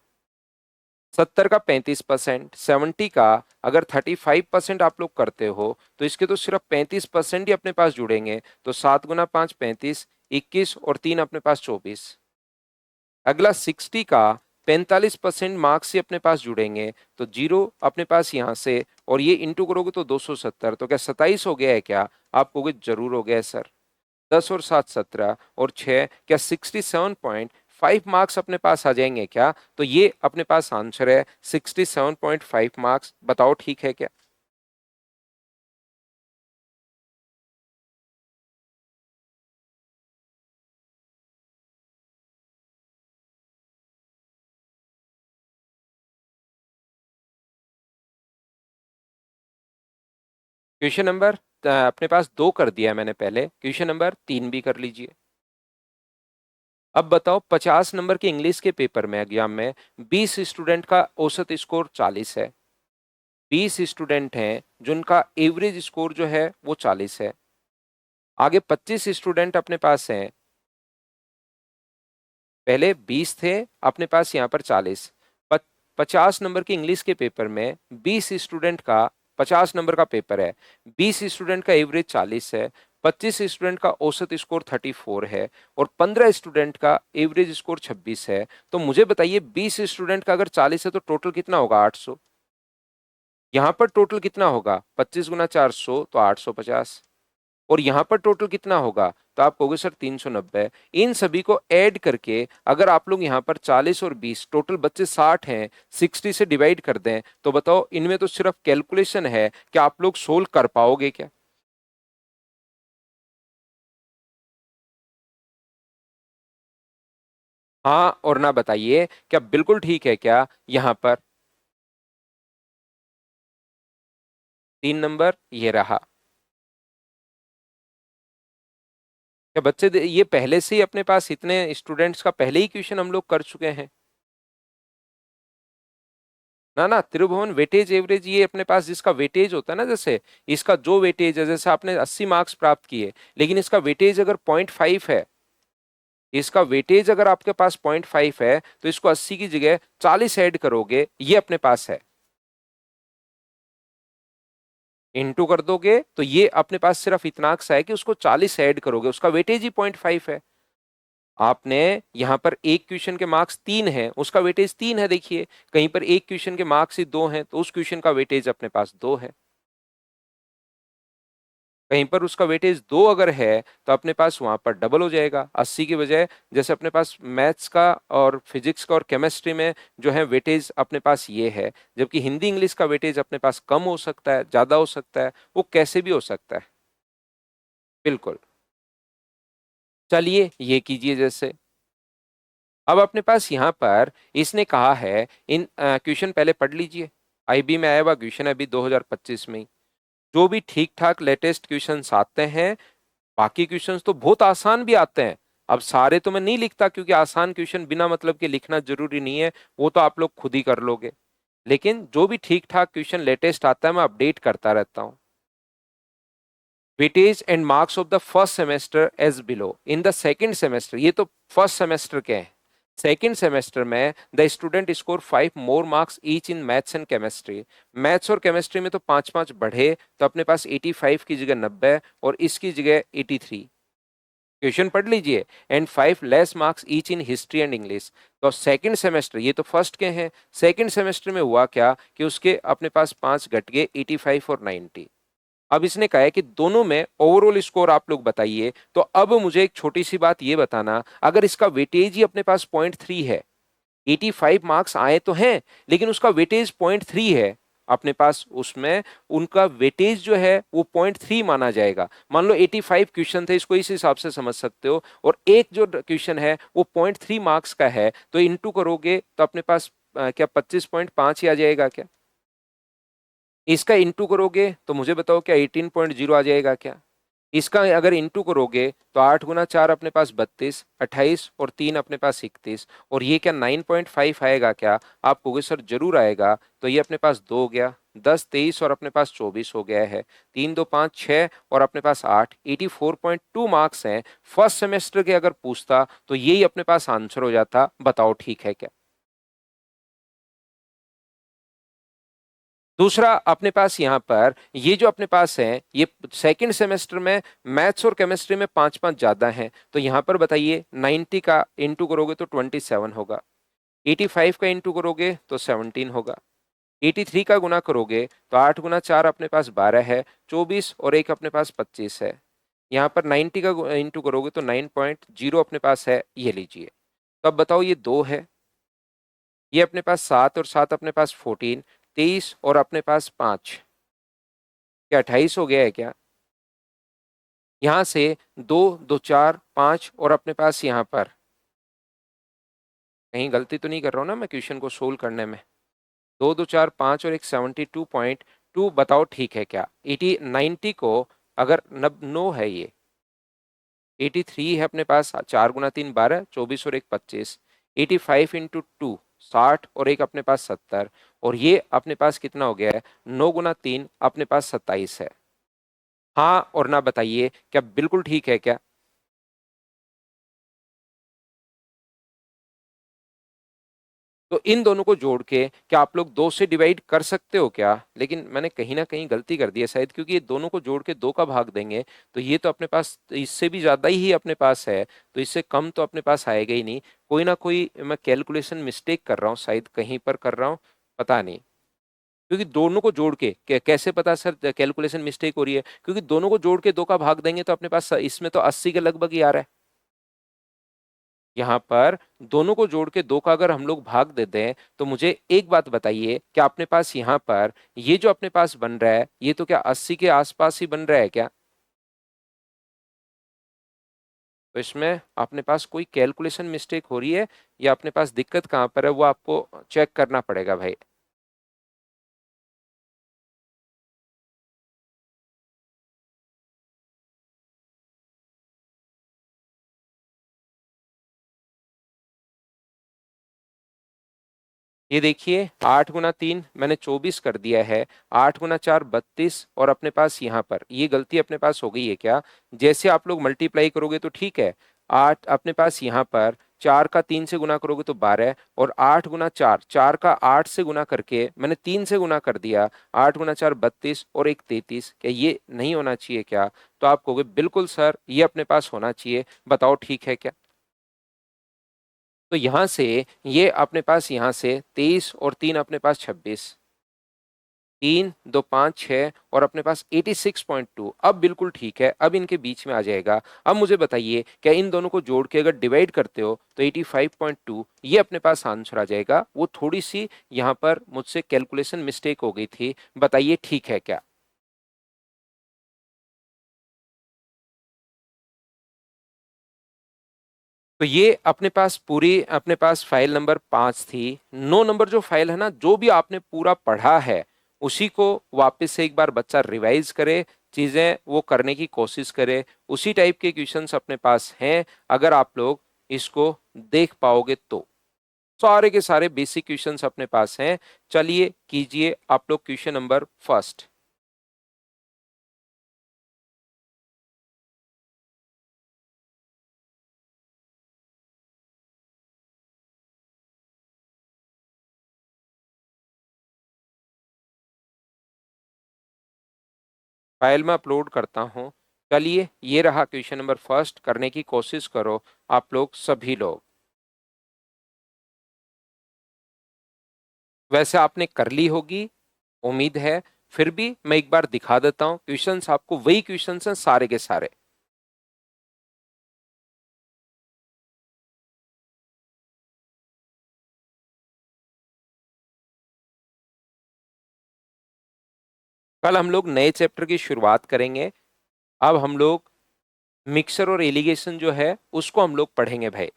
70 का 35%, 70 का अगर 35% आप लोग करते हो तो इसके तो सिर्फ 35% ही अपने पास जुड़ेंगे। तो 7 गुना 5 35, 21 और 3 अपने पास 24। अगला 60 का 45% मार्क्स ही अपने पास जुड़ेंगे, तो जीरो अपने पास यहां से, और ये इंटू करोगे तो 270। तो क्या 27 हो गया है क्या? आप कहोगे जरूर हो गया है सर। 10 और 7 17 और 6 क्या 67.5 मार्क्स अपने पास आ जाएंगे क्या? तो ये अपने पास आंसर है 67.5 मार्क्स। बताओ ठीक है क्या? क्वेश्चन नंबर अपने पास 2 कर दिया है मैंने पहले, क्वेश्चन नंबर 3 भी कर लीजिए। अब बताओ 50 नंबर के इंग्लिश के पेपर में, एग्जाम में 20 स्टूडेंट का औसत स्कोर 40 है। 20 स्टूडेंट हैं जिनका एवरेज स्कोर जो है वो 40 है। आगे 25 स्टूडेंट अपने पास हैं, पहले 20 थे, अपने पास यहाँ पर 40। 50 नंबर के इंग्लिश के पेपर में 20 स्टूडेंट का, 50 नंबर का पेपर है, 20 स्टूडेंट का एवरेज 40 है, 25 स्टूडेंट का औसत स्कोर 34 है, और 15 स्टूडेंट का एवरेज स्कोर 26 है। तो मुझे बताइए 20 स्टूडेंट का अगर 40 है तो टोटल कितना होगा? 800। यहां पर टोटल कितना होगा? 25 गुना 400 तो 850। और यहां पर टोटल कितना होगा? तो आप कहोगे सर 390। इन सभी को ऐड करके अगर आप लोग यहां पर 40 और 20 टोटल बच्चे 60 हैं, 60 से डिवाइड कर दें, तो बताओ इनमें तो सिर्फ कैलकुलेशन है, क्या आप लोग सोल्व कर पाओगे क्या? हाँ और ना बताइए, क्या बिल्कुल ठीक है क्या? यहां पर 3 नंबर ये रहा। क्या बच्चे ये पहले से ही अपने पास इतने स्टूडेंट्स का पहले ही क्वेश्चन हम लोग कर चुके हैं? ना ना, त्रिभुवन वेटेज एवरेज ये अपने पास जिसका वेटेज होता है ना, जैसे इसका जो वेटेज है, जैसे आपने 80 मार्क्स प्राप्त किए, लेकिन इसका वेटेज अगर 0.5 है, इसका वेटेज अगर आपके पास 0.5 है, तो इसको 80 की जगह 40 ऐड करोगे, ये अपने पास है, इंटू कर दोगे तो ये अपने पास सिर्फ इतना सा है कि उसको 40 ऐड करोगे, उसका वेटेज ही 0.5 है। आपने यहां पर एक क्वेश्चन के मार्क्स 3 हैं, उसका वेटेज 3 है, देखिए कहीं पर एक क्वेश्चन के मार्क्स ही 2 हैं, तो उस क्वेश्चन का वेटेज अपने पास 2 है। कहीं पर उसका वेटेज 2 अगर है तो अपने पास वहां पर डबल हो जाएगा, 80 की बजाय। जैसे अपने पास मैथ्स का और फिजिक्स का और केमिस्ट्री में जो है वेटेज अपने पास ये है, जबकि हिंदी इंग्लिश का वेटेज अपने पास कम हो सकता है, ज्यादा हो सकता है, वो कैसे भी हो सकता है। बिल्कुल। चलिए ये कीजिए जैसे। अब अपने पास यहाँ पर इसने कहा है, इन क्वेश्चन पहले पढ़ लीजिए। आईबी में आया हुआ क्वेश्चन है अभी 2025 में ही। जो भी ठीक ठाक लेटेस्ट क्वेश्चंस आते हैं, बाकी क्वेश्चंस तो बहुत आसान भी आते हैं। अब सारे तो मैं नहीं लिखता, क्योंकि आसान क्वेश्चन बिना मतलब के लिखना जरूरी नहीं है, वो तो आप लोग खुद ही कर लोगे। लेकिन जो भी ठीक ठाक क्वेश्चन लेटेस्ट आता है मैं अपडेट करता रहता हूँ। Weightage and marks of the first semester as below. In the second semester, ये तो फर्स्ट सेमेस्टर के हैं, सेकेंड सेमेस्टर में the student score 5 more marks each in maths and chemistry. Maths और केमिस्ट्री में तो 5 5 बढ़े, तो अपने पास 85 की जगह 90 और इसकी जगह 83। क्वेश्चन पढ़ लीजिए। And 5 less marks each in history and English. तो सेकंड सेमेस्टर, ये तो फर्स्ट के हैं, सेकंड सेमेस्टर में हुआ क्या कि उसके अपने पास 5 घट गए, 85 और 90। अब इसने कहा है कि दोनों में ओवरऑल स्कोर आप लोग बताइए। तो अब मुझे एक छोटी सी बात ये बताना, अगर इसका वेटेज ही अपने पास 0.3 है, 85 मार्क्स आए तो हैं, लेकिन उसका वेटेज 0.3 है, अपने पास उसमें उनका वेटेज जो है वो 0.3 माना जाएगा। मान लो 85 क्वेश्चन थे, इसको इस हिसाब से समझ सकते हो, और एक जो क्वेश्चन है वो 0.3 मार्क्स का है, तो इंटू करोगे तो अपने पास क्या 25.5 ही आ जाएगा क्या? इसका इंटू करोगे तो मुझे बताओ क्या 18.0 आ जाएगा क्या? इसका अगर इंटू करोगे तो 8 गुना 4 अपने पास 32, 28 और 3 अपने पास 31, और ये क्या 9.5 आएगा क्या? आप कहोगे सर जरूर आएगा। तो ये अपने पास 2 हो गया, 10, 23 और अपने पास 24 हो गया है, 3, 2, 5, 6 और अपने पास 8, 84.2 मार्क्स हैं। फर्स्ट सेमेस्टर के अगर पूछता तो यही अपने पास आंसर हो जाता। बताओ ठीक है क्या? दूसरा अपने पास यहाँ पर ये जो अपने पास है, ये सेकंड सेमेस्टर में मैथ्स और केमिस्ट्री में 5-5 ज्यादा हैं, तो यहाँ पर बताइए 90 का इंटू करोगे तो 27 होगा, 85 का इंटू करोगे तो 17 होगा, 83 का गुना करोगे तो 8 गुना 4 अपने पास 12 है, 24 और एक अपने पास 25 है। यहाँ पर 90 का इंटू करोगे तो 9.0 अपने पास है, ये लीजिए। तो अब बताओ ये 2 है, ये अपने पास 7 और 7 अपने पास 14, 23 और अपने पास 5, क्या 28 हो गया है क्या? यहां से 2, 2, 4, 5 और अपने पास यहां पर कहीं गलती तो नहीं कर रहा हूं ना मैं क्वेश्चन को सोल्व करने में? 2, 2, 4, 5 और एक 72.2, बताओ ठीक है क्या? 90 को अगर नब नो है ये, 83 है अपने पास, 4 गुना 3 12, 24 और एक 25, 85 इंटू 2 60 और एक अपने पास 70, और ये अपने पास कितना हो गया है? 9 गुना 3 अपने पास 27 है। हाँ और ना बताइए क्या बिल्कुल ठीक है क्या? तो इन दोनों को जोड़ के क्या आप लोग 2 से डिवाइड कर सकते हो क्या? लेकिन मैंने कहीं ना कहीं गलती कर दी है शायद, क्योंकि ये दोनों को जोड़ के 2 का भाग देंगे तो ये तो अपने पास इससे भी ज्यादा ही अपने पास है, तो इससे कम तो अपने पास आएगा ही नहीं। कोई ना कोई मैं कैलकुलेशन मिस्टेक कर रहा हूँ, शायद कहीं पर कर रहा हूँ, पता नहीं। क्योंकि दोनों को जोड़ के कैसे पता सर कैलकुलेशन मिस्टेक हो रही है? क्योंकि दोनों को जोड़ के 2 का भाग देंगे तो अपने पास इसमें तो 80 के लगभग ही आ रहा है। यहाँ पर दोनों को जोड़ के 2 का अगर हम लोग भाग देते हैं तो मुझे एक बात बताइए, क्या अपने पास यहाँ पर ये जो अपने पास बन रहा है ये तो क्या 80 के आसपास ही बन रहा है क्या? तो इसमें अपने पास कोई कैलकुलेशन मिस्टेक हो रही है या अपने पास दिक्कत कहाँ पर है, वो आपको चेक करना पड़ेगा भाई। ये देखिए 8 गुना 3 मैंने 24 कर दिया है, 8 गुना 4 32, और अपने पास यहाँ पर ये गलती अपने पास हो गई है क्या? जैसे आप लोग मल्टीप्लाई करोगे तो ठीक है, 8 अपने पास यहाँ पर 4 का 3 से गुना करोगे तो 12, और 8 गुना 4, 4 का 8 से गुना करके मैंने 3 से गुना कर दिया, 8 गुना 4 32 और एक 33, क्या ये नहीं होना चाहिए क्या? तो आप कहोगे बिल्कुल सर ये अपने पास होना चाहिए। बताओ ठीक है क्या? तो यहां से ये अपने पास यहां से 23 और 3 अपने पास 26, 3, 2, 5, 6 और अपने पास 86.2, अब बिल्कुल ठीक है, अब इनके बीच में आ जाएगा। अब मुझे बताइए क्या इन दोनों को जोड़ के अगर डिवाइड करते हो तो 85.2 ये अपने पास आंसर आ जाएगा। वो थोड़ी सी यहाँ पर मुझसे कैलकुलेशन मिस्टेक हो गई थी। बताइए ठीक है क्या? तो ये अपने पास पूरी अपने पास फाइल नंबर 5 थी। 9 नंबर जो फाइल है ना, जो भी आपने पूरा पढ़ा है उसी को वापस से एक बार बच्चा रिवाइज करे, चीजें वो करने की कोशिश करे। उसी टाइप के क्वेश्चंस अपने पास हैं, अगर आप लोग इसको देख पाओगे तो सारे के सारे बेसिक क्वेश्चंस अपने पास हैं। चलिए कीजिए आप लोग क्वेश्चन नंबर फर्स्ट। फाइल में अपलोड करता हूँ। चलिए ये रहा क्वेश्चन नंबर फर्स्ट, करने की कोशिश करो आप लोग सभी लोग। वैसे आपने कर ली होगी, उम्मीद है। फिर भी मैं एक बार दिखा देता हूं क्वेश्चंस, आपको वही क्वेश्चंस हैं सारे के सारे। कल हम लोग नए चैप्टर की शुरुआत करेंगे। अब हम लोग मिक्सर और एलिगेशन जो है उसको हम लोग पढ़ेंगे भाई।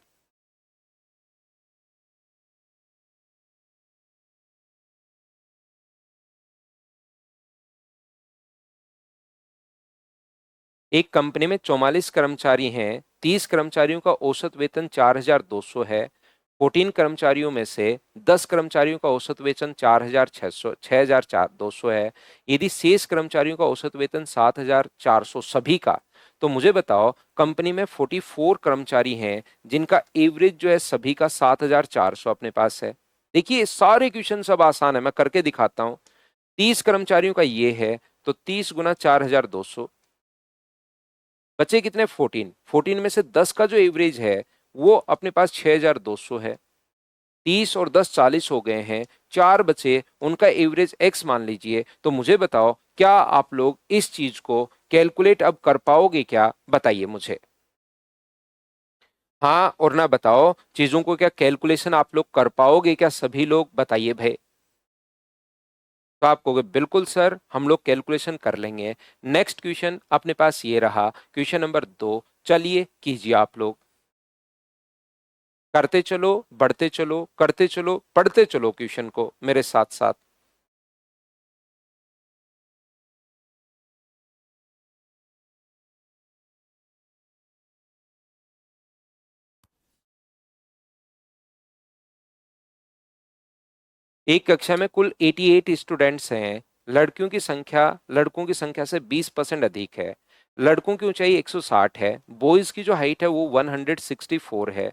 एक कंपनी में 44 कर्मचारी हैं। 30 कर्मचारियों का औसत वेतन 4,200 है। 14 कर्मचारियों में से 10 कर्मचारियों का औसत वेतन 6,200 है। यदि शेष कर्मचारियों का औसत वेतन 7,400 सभी का, तो मुझे बताओ कंपनी में 44 कर्मचारी हैं जिनका एवरेज जो है सभी का 7,400 अपने पास है। देखिए सारे क्वेश्चन सब आसान है, मैं करके दिखाता हूं। 30 कर्मचारियों का ये है, तो 30 गुना 4,200, बचे कितने 14। 14 में से 10 का जो एवरेज है वो अपने पास 6,200 है। 30 और 10 40 हो गए हैं, चार बचे, उनका एवरेज x मान लीजिए। तो मुझे बताओ क्या आप लोग इस चीज को कैलकुलेट अब कर पाओगे क्या, बताइए मुझे। हाँ और ना बताओ चीजों को क्या कैलकुलेशन आप लोग कर पाओगे क्या, सभी लोग बताइए भाई। तो आप कहोगे बिल्कुल सर हम लोग कैलकुलेशन कर लेंगे। नेक्स्ट क्वेश्चन अपने पास ये रहा, क्वेश्चन नंबर 2। चलिए कीजिए आप लोग, करते चलो, बढ़ते चलो, करते चलो, पढ़ते चलो क्वेश्चन को मेरे साथ साथ। एक कक्षा में कुल 88 स्टूडेंट्स हैं। लड़कों की संख्या से 20% अधिक है। लड़कों की ऊंचाई 160 है। बॉयज की जो हाइट है वो 164 है।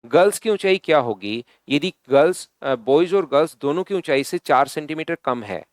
गर्ल्स की ऊंचाई क्या होगी यदि बॉयज और गर्ल्स दोनों की ऊंचाई से 4 सेंटीमीटर कम है।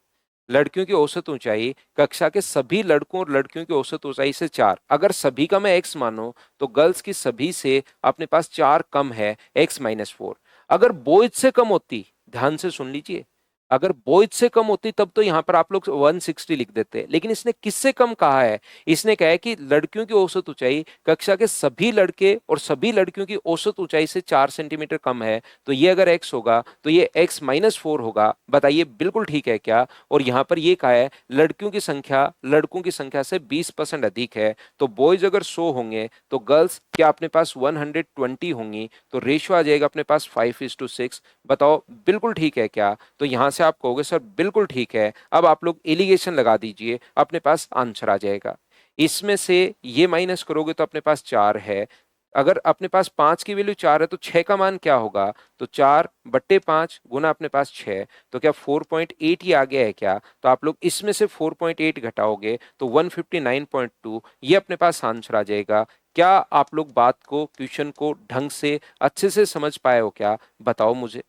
लड़कियों की औसत ऊंचाई कक्षा के सभी लड़कों और लड़कियों की औसत ऊंचाई से 4, अगर सभी का मैं x मानो तो गर्ल्स की सभी से अपने पास 4 कम है, x-4। अगर बॉयज से कम होती, ध्यान से सुन लीजिए, अगर बॉयज से कम होती तब तो यहां पर आप लोग 160 लिख देते, लेकिन इसने किससे कम कहा है। इसने कहा है कि लड़कियों की औसत ऊंचाई कक्षा के सभी लड़के और सभी लड़कियों की औसत ऊंचाई से 4 सेंटीमीटर कम है। तो ये अगर x होगा तो ये x-4 होगा। बताइए बिल्कुल ठीक है क्या। और यहां पर ये कहा है लड़कियों की संख्या लड़कों की संख्या से 20% अधिक है। तो बॉयज अगर 100 होंगे तो गर्ल्स क्या अपने पास 120 होंगी। तो रेशियो आ जाएगा अपने पास 5:6। बताओ बिल्कुल ठीक है क्या। तो यहां से आप कहोगे सर बिल्कुल ठीक है। अब आप लोग एलिगेशन लगा दीजिए, अपने पास आंसर आ जाएगा। इसमें से ये माइनस करोगे तो अपने पास 4 है। अगर अपने पास 5 की वैल्यू 4 है तो 6 का मान क्या होगा। तो 4/5 गुना अपने पास 6, तो क्या 4.8 ही आ गया है क्या। तो आप लोग इसमें से 4.8 घटाओगे तो 159.2, ये अपने पास आंसर आ जाएगा। क्या आप लोग बात को क्वेश्चन को ढंग से अच्छे से समझ पाए हो क्या, बताओ मुझे।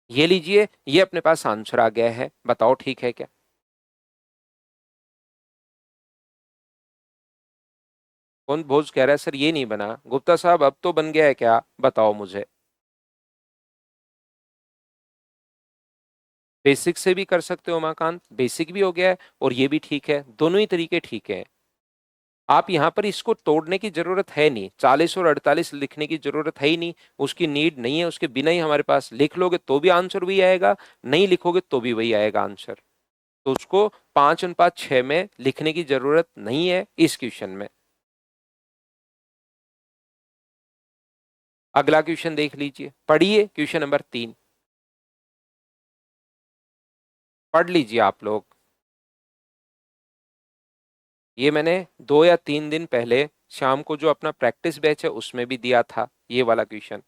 ये लीजिए, ये अपने पास आंसर आ गया है, बताओ ठीक है क्या। कौन भोज कह रहा है सर ये नहीं बना, गुप्ता साहब अब तो बन गया है क्या, बताओ मुझे। बेसिक से भी कर सकते हो उमाकांत, बेसिक भी हो गया है और ये भी ठीक है, दोनों ही तरीके ठीक है। आप यहां पर इसको तोड़ने की जरूरत है नहीं, 40 और 48 लिखने की जरूरत है ही नहीं, उसकी नीड नहीं है, उसके बिना ही हमारे पास लिख लोगे तो भी आंसर वही आएगा, नहीं लिखोगे तो भी वही आएगा आंसर। तो उसको 5:6 में लिखने की जरूरत नहीं है इस क्वेश्चन में। अगला क्वेश्चन देख लीजिए, पढ़िए क्वेश्चन नंबर 3, पढ़ लीजिए आप लोग। ये मैंने 2 या 3 दिन पहले शाम को जो अपना प्रैक्टिस बैच है उसमें भी दिया था ये वाला question.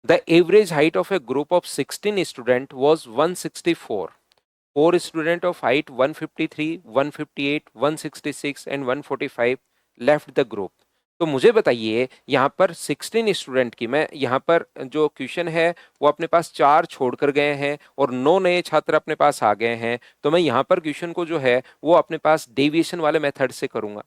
The average height of A group of 16 student was 164। Four student of height 153, 158, 166 and 145 left the group. तो मुझे बताइए यहाँ पर 16 स्टूडेंट की, मैं यहाँ पर जो क्वेश्चन है वो अपने पास 4 छोड़कर गए हैं और 9 नए छात्र अपने पास आ गए हैं। तो मैं यहाँ पर क्वेश्चन को जो है वो अपने पास डेविएशन वाले मेथड से करूंगा।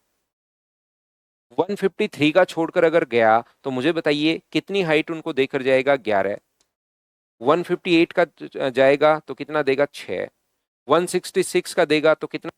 153 का छोड़कर अगर गया तो मुझे बताइए कितनी हाइट उनको देकर जाएगा, 11। 158 का जाएगा तो कितना देगा, 6। 166 का देगा तो कितना,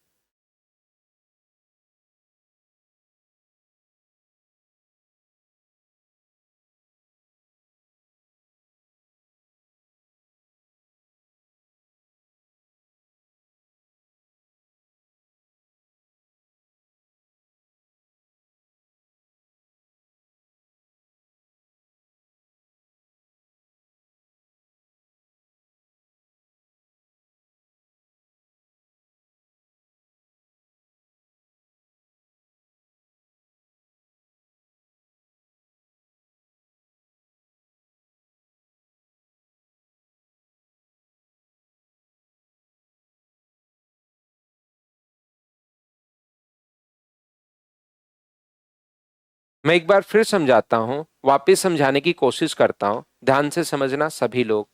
मैं एक बार फिर समझाता हूं, वापस समझाने की कोशिश करता हूं, ध्यान से समझना सभी लोग।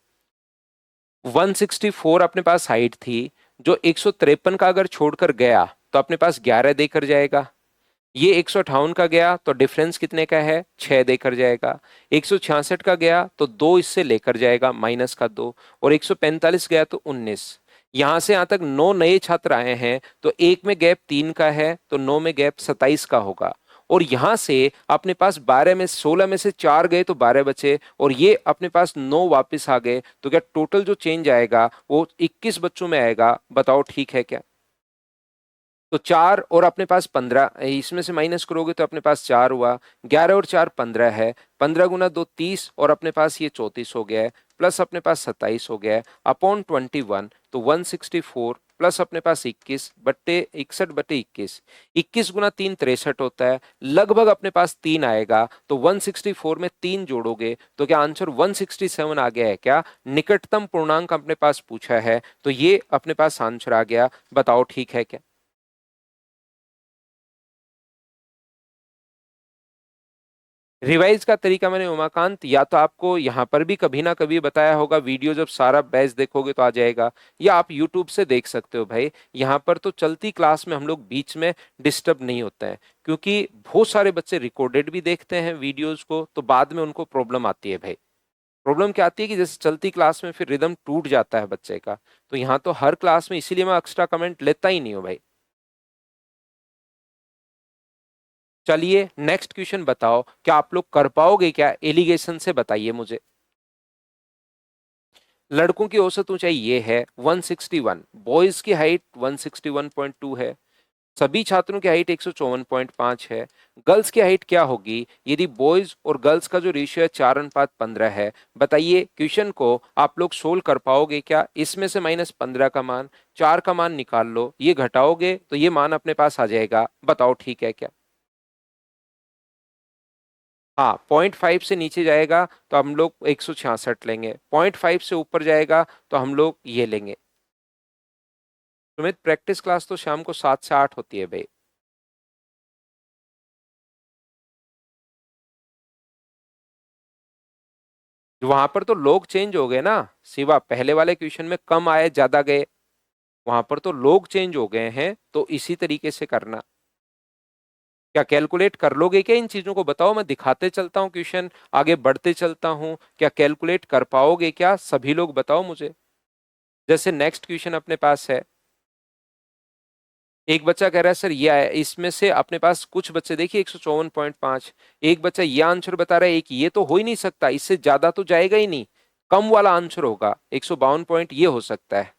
164 अपने पास हाइट थी, जो 153 का अगर छोड़कर गया तो अपने पास 11 देकर जाएगा। ये 158 का गया तो डिफरेंस कितने का है, 6 देकर जाएगा। 166 का गया तो 2 इससे लेकर जाएगा, माइनस का 2। और 145 गया तो 19। यहां से यहां तक 9 नए छात्र आए हैं, तो एक में गैप 3 का है, तो 9 में गैप 27 का होगा। और यहां से अपने पास 16 में से 4 गए तो 12 बचे, और ये अपने पास 9 वापस आ गए, तो क्या टोटल जो चेंज आएगा वो 21 बच्चों में आएगा? बताओ ठीक है क्या? तो 4 और अपने पास 15, इसमें से माइनस करोगे तो अपने पास 4 हुआ। 11 और 4 15 है, 15 गुना 2 30, और अपने पास ये 34 हो गया है, प्लस अपने पास 27 हो गया है अपॉन 21, तो 164 प्लस अपने पास 21 बट्टे 61 बट्टे 21। 21 गुना 3 63 होता है, लगभग अपने पास 3 आएगा। तो 164 में 3 जोड़ोगे तो क्या आंसर 167 आ गया है क्या? निकटतम पूर्णांक अपने पास पूछा है, तो ये अपने पास आंसर आ गया। बताओ ठीक है क्या? रिवाइज का तरीका मैंने उमाकांत या तो आपको यहां पर भी कभी ना कभी बताया होगा, वीडियो जब सारा बैच देखोगे तो आ जाएगा, या आप यूट्यूब से देख सकते हो भाई। यहाँ पर तो चलती क्लास में हम लोग बीच में डिस्टर्ब नहीं होते हैं, क्योंकि बहुत सारे बच्चे रिकॉर्डेड भी देखते हैं वीडियोज को, तो बाद में उनको प्रॉब्लम आती है भाई। प्रॉब्लम क्या आती है कि जैसे चलती क्लास में फिर रिदम टूट जाता है बच्चे का। तो यहाँ तो हर क्लास में, इसीलिए मैं एक्स्ट्रा कमेंट लेता ही नहीं हूँ भाई। चलिए नेक्स्ट क्वेश्चन बताओ, क्या आप लोग कर पाओगे क्या? एलिगेशन से बताइए मुझे। लड़कों की औसत ऊंचाई ये है 161, बॉयज की हाइट 161.2 है, सभी छात्रों की हाइट 154.5 है। गर्ल्स की हाइट क्या होगी यदि बॉयज और गर्ल्स का जो रेशियो है 4:15 है? बताइए, क्वेश्चन को आप लोग सोल्व कर पाओगे क्या? इसमें से -15 का मान, 4 का मान निकाल लो, ये घटाओगे तो ये मान अपने पास आ जाएगा। बताओ ठीक है क्या? हाँ, 0.5 से नीचे जाएगा तो हम लोग 166 लेंगे, 0.5 से ऊपर जाएगा तो हम लोग ये लेंगे। सुमित, प्रैक्टिस क्लास तो शाम को 7 से 8 होती है भाई। वहां पर तो लोग चेंज हो गए ना शिवा, पहले वाले क्वेश्चन में कम आए ज्यादा गए, वहां पर तो लोग चेंज हो गए हैं, तो इसी तरीके से करना। क्या कैलकुलेट कर लोगे क्या इन चीजों को? बताओ, मैं दिखाते चलता हूँ क्वेश्चन, आगे बढ़ते चलता हूँ, क्या कैलकुलेट कर पाओगे क्या सभी लोग? बताओ मुझे। जैसे नेक्स्ट क्वेश्चन अपने पास है, एक बच्चा कह रहा है सर ये आया, इसमें से अपने पास कुछ बच्चे देखिए 154.5, एक बच्चा ये आंसर बता रहा है, एक ये तो हो ही नहीं सकता, इससे ज्यादा तो जाएगा ही नहीं, कम वाला आंसर होगा 152 पॉइंट, ये हो सकता है।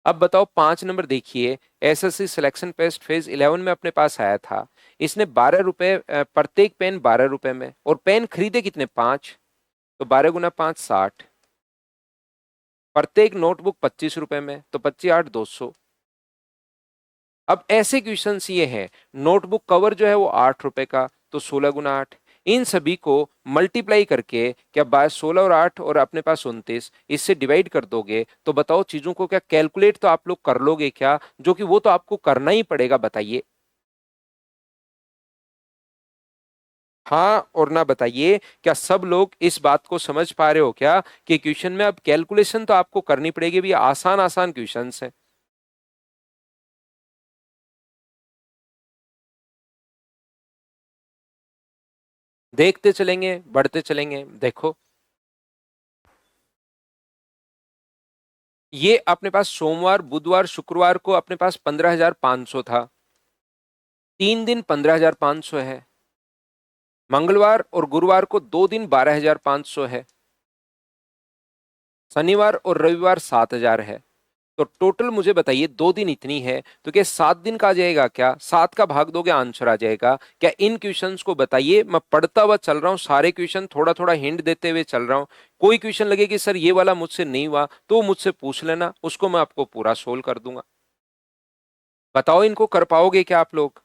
अब बताओ 5 नंबर देखिए, एसएससी सिलेक्शन टेस्ट फेज 11 में अपने पास आया था। इसने 12 रुपए, प्रत्येक पेन 12 रुपए में, और पेन खरीदे कितने? 5, तो 12 गुना 5 60। प्रत्येक नोटबुक 25 रुपए में, तो 25 8 200। अब ऐसे क्वेश्चंस ये हैं, नोटबुक कवर जो है वो 8 रुपए का, तो 16 गुना 8। इन सभी को मल्टीप्लाई करके, क्या 16 और 8 और अपने पास 29, इससे डिवाइड कर दोगे तो बताओ चीजों को क्या कैलकुलेट तो आप लोग कर लोगे क्या? जो कि वो तो आपको करना ही पड़ेगा, बताइए। हाँ और ना बताइए, क्या सब लोग इस बात को समझ पा रहे हो क्या कि क्वेश्चन में अब कैलकुलेशन तो आपको करनी पड़ेगी भी, आसान आसान क्वेश्चन है। देखते चलेंगे, बढ़ते चलेंगे। देखो, ये अपने पास सोमवार बुधवार शुक्रवार को अपने पास 15,500 था, 3 दिन 15,500 है। मंगलवार और गुरुवार को 2 दिन 12,500 है। शनिवार और रविवार 7,000 है। तो टोटल मुझे बताइए, 2 दिन इतनी है, तो क्या 7 दिन का आ जाएगा क्या? 7 का भाग दोगे आंसर आ जाएगा क्या? इन क्वेश्चंस को बताइए, मैं पढ़ता हुआ चल रहा हूँ, सारे क्वेश्चन थोड़ा थोड़ा हिंट देते हुए चल रहा हूँ। कोई क्वेश्चन लगे कि सर ये वाला मुझसे नहीं हुआ, तो मुझसे पूछ लेना, उसको मैं आपको पूरा सोल्व कर दूंगा। बताओ इनको कर पाओगे क्या आप लोग?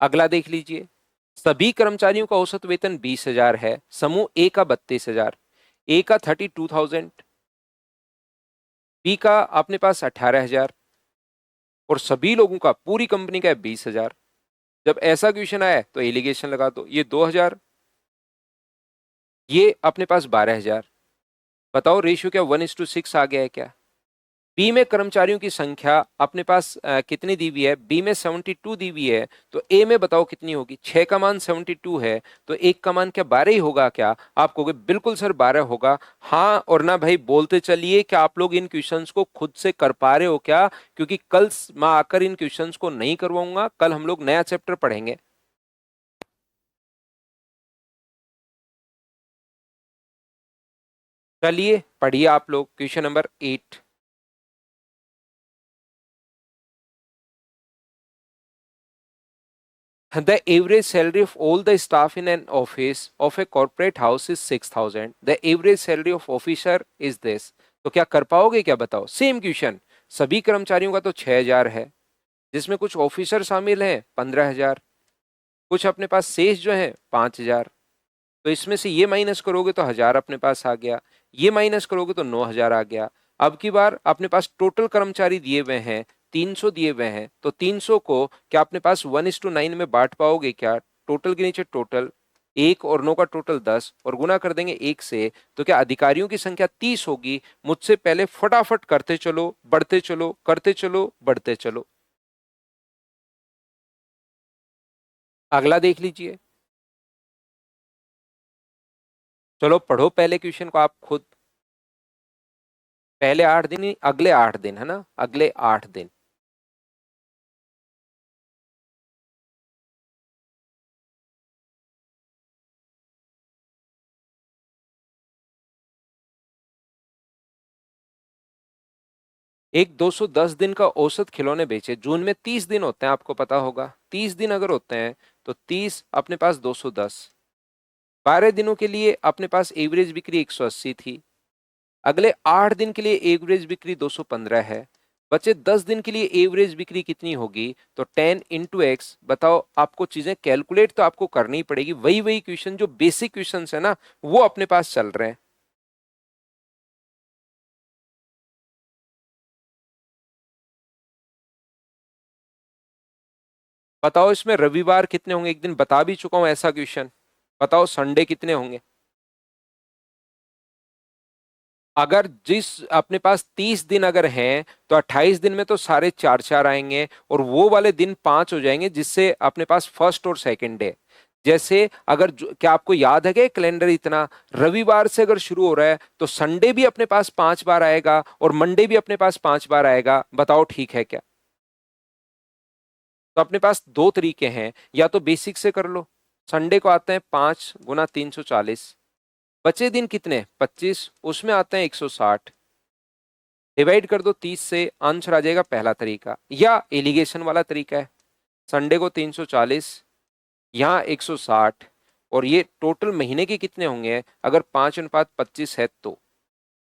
अगला देख लीजिए, सभी कर्मचारियों का औसत वेतन 20,000 है, समूह ए का 32,000, ए का 32,000, बी का अपने पास 18,000, और सभी लोगों का, पूरी कंपनी का है 20,000। जब ऐसा क्वेश्चन आया तो एलिगेशन लगा दो, ये 2,000, ये अपने पास 12,000। बताओ रेशियो क्या 1:6 आ गया है क्या? बी में कर्मचारियों की संख्या अपने पास कितनी दी हुई है? बी में 72 दी हुई है, तो ए में बताओ कितनी होगी? 6 का मान 72 है, तो एक का मान क्या 12 ही होगा क्या? आप कहोगे बिल्कुल सर 12 होगा। हाँ और ना भाई बोलते चलिए कि आप लोग इन क्वेश्चंस को खुद से कर पा रहे हो क्या? क्योंकि कल मैं आकर इन क्वेश्चंस को नहीं करवाऊंगा, कल हम लोग नया चैप्टर पढ़ेंगे। चलिए पढ़िए आप लोग question number 8। The average salary of all the staff in an office of a corporate house is 6,000. The average salary of officer is this. तो क्या कर पाओगे क्या? बताओ। सेम क्वेश्चन, सभी कर्मचारियों का तो 6,000 है, जिसमें कुछ ऑफिसर शामिल हैं 15,000, कुछ अपने पास शेष जो है 5,000। तो इसमें से ये माइनस करोगे तो 1,000 अपने पास आ गया, ये माइनस करोगे तो 9,000 आ गया। अब की बार अपने पास टोटल कर्मचारी दिए हुए हैं 300 दिए हुए हैं, तो 300 को क्या अपने पास 1:9 में बांट पाओगे क्या? टोटल के नीचे टोटल, 1 और 9 का टोटल 10 और गुना कर देंगे 1 से, तो क्या अधिकारियों की संख्या 30 होगी? मुझसे पहले फटाफट करते चलो, बढ़ते चलो, करते चलो, बढ़ते चलो। अगला देख लीजिए। चलो पढ़ो पहले क्वेश्चन को आप खुद। पहले 8 दिन ही, अगले 8 दिन है ना, अगले 8 दिन। एक 210 दिन का औसत खिलौने बेचे। जून में 30 दिन होते हैं, आपको पता होगा। 30 दिन अगर होते हैं तो 30 अपने पास 210, 12 दिनों के लिए अपने पास एवरेज बिक्री 180 थी। अगले 8 दिन के लिए एवरेज बिक्री 215 है। बचे 10 दिन के लिए एवरेज बिक्री कितनी होगी? तो 10 इंटू एक्स। बताओ, आपको चीजें कैलकुलेट तो आपको करनी पड़ेगी। वही वही क्वेश्चन जो बेसिक क्वेश्चन है ना, वो अपने पास चल रहे हैं। बताओ इसमें रविवार कितने होंगे? एक दिन बता भी चुका हूं ऐसा क्वेश्चन। बताओ संडे कितने होंगे? अगर जिस अपने पास 30 दिन अगर हैं तो 28 दिन में तो सारे चार चार आएंगे और वो वाले दिन 5 हो जाएंगे, जिससे अपने पास फर्स्ट और सेकंड डे। जैसे अगर क्या आपको याद है कि कैलेंडर इतना रविवार से अगर शुरू हो रहा है तो संडे भी अपने पास 5 बार आएगा और मंडे भी अपने पास 5 बार आएगा। बताओ ठीक है क्या? तो अपने पास दो तरीके हैं, या तो बेसिक से कर लो। संडे को आते हैं 5 × 340, बचे दिन कितने 25, उसमें आते हैं 160, डिवाइड कर दो 30 से, आंसर आ जाएगा। पहला तरीका या एलिगेशन वाला तरीका है। संडे को 340, यहाँ 160, और ये टोटल महीने के कितने होंगे? अगर 5:25 है तो